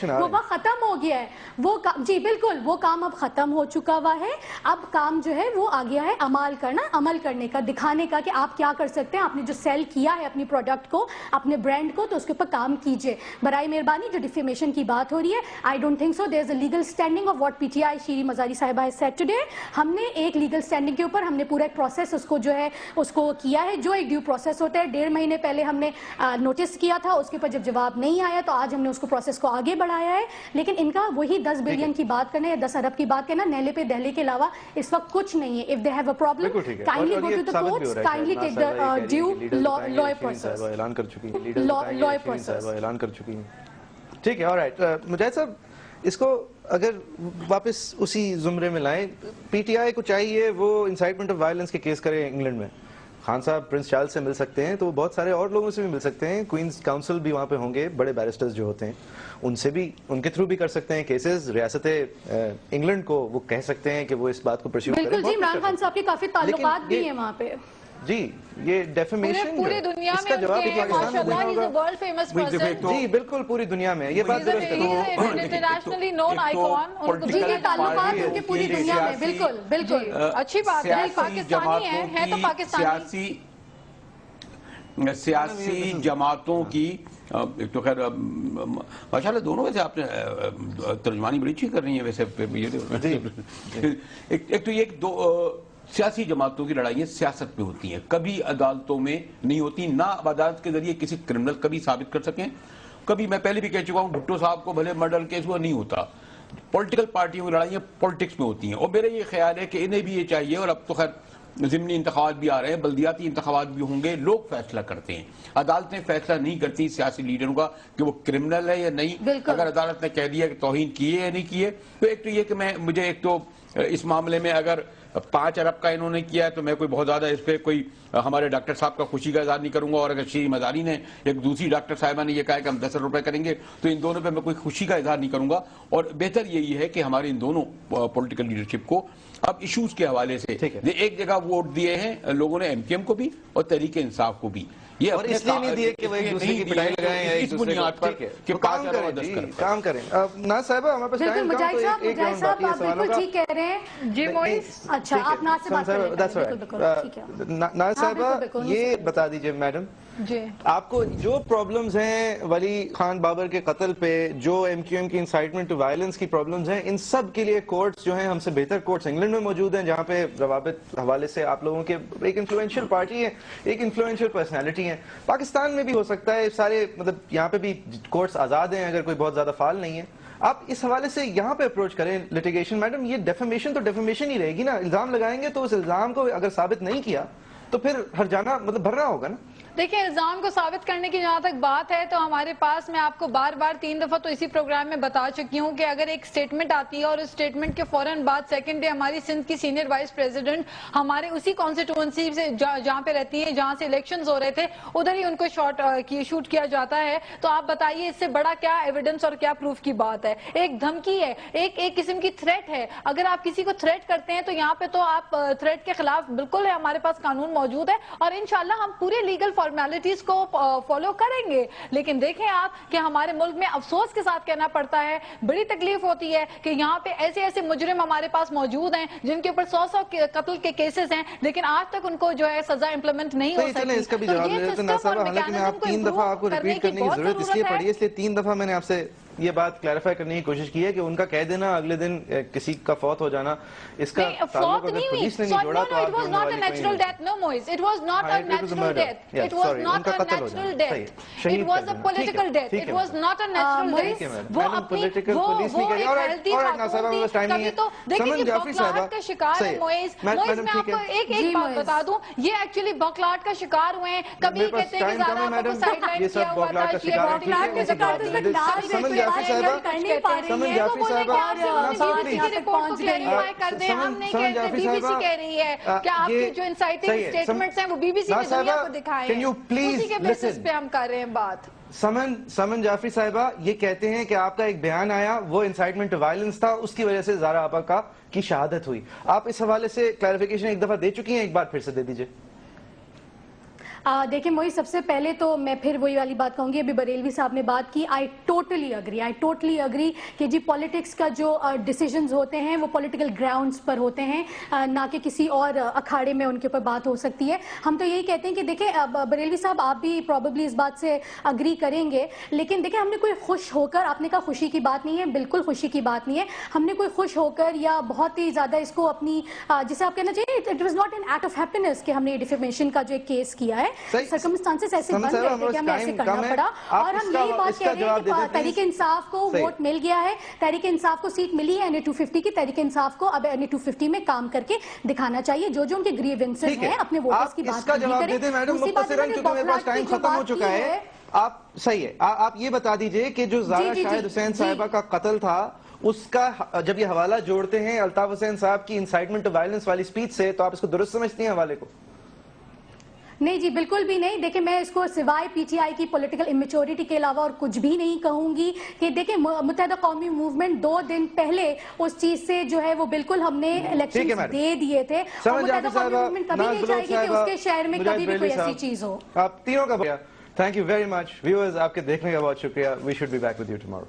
وہ وقت ختم ہو گیا ہے. وہ جی بالکل, وہ کام اب ختم ہو چکا ہوا ہے. اب کام جو ہے وہ آ گیا ہے عمل کرنا, عمل کرنے کا, دکھانے کا کہ آپ کیا کر سکتے ہیں. آپ نے جو سیل کیا ہے اپنی پروڈکٹ کو, اپنے برانڈ کو, تو اس کے اوپر کام کیجئے برائے مہربانی. جو ڈیفیمیشن کی بات ہو رہی ہے, I don't think so there is a legal standing of what P T I Shireen Mazari Sahiba has said today. ہم نے ایک لیگل اسٹینڈنگ کے اوپر ہم نے پورا ایک پروسیس اس کو جو ہے اس کو کیا ہے, جو ایک ڈیو پروسیس ہوتا ہے. 1.5 مہینے پہلے ہم نے نوٹس کیا تھا, اس کے اوپر جب جواب نہیں آیا تو آج ہم نے اس کو پروسیس کو آگے بڑھایا ہے. لیکن ان کا وہی 10 بلین کی بات کرنا یا 10 ارب کی بات کرنا, نیلے پہ دہلی کے علاوہ اس وقت کچھ نہیں ہے. If they have a problem, kindly go to the courts, kindly take the due lawyer process. اعلان کر چکی ہیں, lawyer process اعلان کر چکی ہیں. ٹھیک ہے, alright. مجاہد صاحب, اس کو اگر واپس اسی زمرے میں لائیں, پی ٹی آئی کو چاہیے وہ انسائٹمنٹ آف وائلنس کے کیس کرے انگلینڈ میں, خان صاحب پرنس چارلز سے مل سکتے ہیں تو وہ بہت سارے اور لوگوں سے بھی مل سکتے ہیں. کوئنز کاؤنسل بھی وہاں پہ ہوں گے, بڑے بیرسٹرز جو ہوتے ہیں ان سے بھی, ان کے تھرو بھی کر سکتے ہیں کیسز. ریاست انگلینڈ کو وہ کہہ سکتے ہیں کہ وہ اس بات کو پرسیو کریں. بالکل جی, عمران خان صاحب کے کافی تعلقات بھی ہیں وہاں پہ. جی یہ ڈیفیمیشن پوری دنیا اس کا میں جواب ماشاءاللہ ہی از اے ورلڈ فیمس پرسن. جی بالکل پوری دنیا میں یہ بات درست ہے. انٹرنیشنلی نون آئیکن. جی یہ تعلقات ان کے پوری دنیا میں. بالکل بالکل اچھی بات ہے. پاکستانی ہیں تو پاکستانی سیاسی جماعتوں کی ایک تو خیر ماشاءاللہ دونوں ویسے آپ نے ترجمانی بڑی اچھی کر رہی ہیں ویسے. ایک تو یہ دو سیاسی جماعتوں کی لڑائیاں سیاست میں ہوتی ہیں, کبھی عدالتوں میں نہیں ہوتی. نہ عدالت کے ذریعے کسی کرمنل کبھی ثابت کر سکیں. کبھی میں پہلے بھی کہہ چکا ہوں بھٹو صاحب کو بھلے مرڈر کیس ہوا نہیں ہوتا. پولیٹیکل پارٹیوں کی لڑائیاں پولیٹکس میں ہوتی ہیں. اور میرا یہ خیال ہے کہ انہیں بھی یہ چاہیے, اور اب تو خیر ضمنی انتخابات بھی آ رہے ہیں, بلدیاتی انتخابات بھی ہوں گے, لوگ فیصلہ کرتے ہیں. عدالتیں فیصلہ نہیں کرتی سیاسی لیڈروں کا کہ وہ کرمنل ہے یا نہیں. اگر عدالت نے کہہ دیا کہ توہین کیے یا نہیں کیے تو ایک تو یہ کہ مجھے ایک تو اس معاملے میں اگر 5 ارب کا انہوں نے کیا ہے تو میں کوئی بہت زیادہ اس پہ کوئی ہمارے ڈاکٹر صاحب کا خوشی کا اظہار نہیں کروں گا. اور اگر شیریں مزاری نے ایک دوسری ڈاکٹر صاحبہ نے یہ کہا کہ ہم 10 روپے کریں گے تو ان دونوں پہ میں کوئی خوشی کا اظہار نہیں کروں گا. اور بہتر یہی ہے کہ ہمارے ان دونوں پولیٹیکل لیڈرشپ کو اب ایشوز کے حوالے سے ایک جگہ ووٹ دیے ہیں لوگوں نے, ایم کیو ایم کو بھی اور تحریک انصاف کو بھی. یہ اور اس لیے نہیں دیے کہ وہ ایک دوسرے کی پٹائی لگائیں اس بنیاد پر کہ کام کریں. ناز صاحبہ ہمارے پاس ٹائم کم تو ایک راؤنڈ باقی ہے سوالوں کا. ٹھیک کہہ رہے ہیں جی موئز. اچھا آپ ناز سے بات کریں. ناز صاحبہ یہ بتا دیجئے میڈم, جی آپ کو جو پرابلمز ہیں ولی خان بابر کے قتل پہ, جو ایم کیو ایم کی انسائٹمنٹ ٹو وائلنس کی پرابلمز ہیں, ان سب کے لیے کورٹس جو ہیں ہم سے بہتر کورٹس انگلینڈ میں موجود ہیں جہاں پہ روابط حوالے سے آپ لوگوں کے ایک انفلوئنشل پارٹی ہے, ایک انفلوئنشل پرسنالٹی ہے. پاکستان میں بھی ہو سکتا ہے سارے, مطلب یہاں پہ بھی کورٹس آزاد ہیں اگر کوئی بہت زیادہ فعال نہیں ہے. آپ اس حوالے سے یہاں پہ اپروچ کریں لٹیگیشن. میڈم یہ ڈیفیمیشن تو ڈیفیمیشن ہی رہے گی نا, الزام لگائیں گے تو اس الزام کو اگر ثابت نہیں کیا تو پھر ہر جانا مطلب بھرنا ہوگا نا. دیکھیں الزام کو ثابت کرنے کی جہاں تک بات ہے تو ہمارے پاس, میں آپ کو بار بار 3 دفعہ تو اسی پروگرام میں بتا چکی ہوں کہ اگر ایک سٹیٹمنٹ آتی ہے اور اس سٹیٹمنٹ کے فوراً بعد سیکنڈ ڈے ہماری سندھ کی سینئر وائس پریزیڈنٹ ہمارے اسی کانسٹیٹوئنسی سے جہاں پہ رہتی ہیں, جہاں سے الیکشنز ہو رہے تھے, ادھر ہی ان کو شوٹ کیا جاتا ہے. تو آپ بتائیے اس سے بڑا کیا ایویڈنس اور کیا پروف کی بات ہے. ایک دھمکی ہے, ایک قسم کی تھریٹ ہے. اگر آپ کسی کو تھریٹ کرتے ہیں تو یہاں پہ تو آپ تھریٹ کے خلاف بالکل ہے, ہمارے پاس قانون موجود ہے اور انشاءاللہ ہم پورے لیگل فارمیلٹیز کو فالو کریں گے. لیکن دیکھیں آپ کہ ہمارے ملک میں افسوس کے ساتھ کہنا پڑتا ہے, بڑی تکلیف ہوتی ہے کہ یہاں پہ ایسے مجرم ہمارے پاس موجود ہیں جن کے اوپر 100 قتل کے کیسز ہیں, لیکن آج تک ان کو جو ہے سزا امپلیمنٹ نہیں ہو سکی. اس کا بھی جواب دے دیتے صاحب, حالانکہ میں آپ 3 دفعہ آپ کو ریپیٹ کرنے کی ضرورت اس لیے پڑی ہے, اس لیے 3 دفعہ میں نے آپ سے یہ بات کلیریفائی کرنے کی کوشش کی ہے کہ ان کا کہہ دینا اگلے دن کسی کا فوت ہو جانا, اس کا تعلق اگر پولیس نے نہیں جوڑا تو آپ was not a natural death. No, Moise, it was not a natural death. It was not a natural death. It was a political death. It was not a natural death. وہ اپنی وہ ایک healthy خاتون تھی. کبھی تو دیکھیں یہ بکلاٹ کا شکار ہے موئز. موئز میں آپ کو ایک بات بتا دوں, یہ ایکچولی بکلاٹ کا شکار ہوئے ہیں. کبھی کہتے ہیں کہ زیادہ آپ کو سائڈ لائن کیا ہوا تھا, یہ بکلاٹ کے شکار تھی. سمن جعفری صاحبہ یہ کہتے ہیں کہ آپ کا ایک بیان آیا, وہ انسائٹمنٹ وائلنس تھا, اس کی وجہ سے زہرا آپا کی شہادت ہوئی. آپ اس حوالے سے کلیریفیکیشن ایک دفعہ دے چکی ہیں, ایک بار پھر سے دے دیجئے. دیکھیں موئی, سب سے پہلے تو میں پھر وہی والی بات کہوں گی, ابھی بریلوی صاحب نے بات کی, آئی ٹوٹلی اگری کہ جی پولیٹکس کا جو ڈیسیجنز ہوتے ہیں وہ پولیٹیکل گراؤنڈز پر ہوتے ہیں, نہ کہ کسی اور اکھاڑے میں ان کے اوپر بات ہو سکتی ہے. ہم تو یہی کہتے ہیں کہ دیکھیں بریلوی صاحب آپ بھی پروبیبلی اس بات سے اگری کریں گے, لیکن دیکھیں ہم نے کوئی خوش ہو کر, آپ نے کہا خوشی کی بات نہیں ہے, بالکل خوشی کی بات نہیں ہے, ہم نے کوئی خوش ہو کر یا بہت ہی زیادہ اس کو اپنی, جسے آپ کہنا چاہیے it was not an act of happiness کہ ہم نے ڈیفیمیشن کا جو ایک کیس کیا ہے, سرکمسٹانسز ایسے بن گئے تھے کہ ہمیں ایسے کرنا پڑا. اور ہم یہی بات کہہ رہے ہیں کہ تحریک انصاف کو ووٹ مل گیا ہے, تحریک انصاف کو سیٹ ملی ہے NA250 کی, تحریک انصاف کو اب NA250 میں کام کر کے دکھانا چاہیے, جو ان کے گریونسز ہیں اپنے ووٹرز کی بات نہیں کریں. دوسری بات ہے کہ ٹائم ختم ہو چکا ہے. آپ صحیح ہے, آپ یہ بتا دیجئے کہ جو زہرا شاہد حسین صاحبہ کا قتل تھا, اس کا جب یہ حوالہ جوڑتے ہیں الطاف حسین صاحب کی انسائٹمنٹ وائلنس والی سپیچ سے, تو آپ اس کو درست سمجھتی ہیں حوالے کو؟ نہیں جی بالکل بھی نہیں. دیکھیں میں اس کو سوائے پی ٹی آئی کی پولیٹیکل امیچورٹی کے علاوہ اور کچھ بھی نہیں کہوں گی کہ دیکھیں متحدہ قومی موومنٹ 2 دن پہلے اس چیز سے جو ہے وہ بالکل ہم نے الیکشن دے دیے تھے, اور متحدہ قومی موومنٹ کبھی نہیں چاہے گی کہ اس کے شہر میں کبھی بھی کوئی ایسی چیز ہو. آپ تینوں کا thank you very much. Viewers آپ کے دیکھنے کا بہت شکریہ. We should be back with you tomorrow.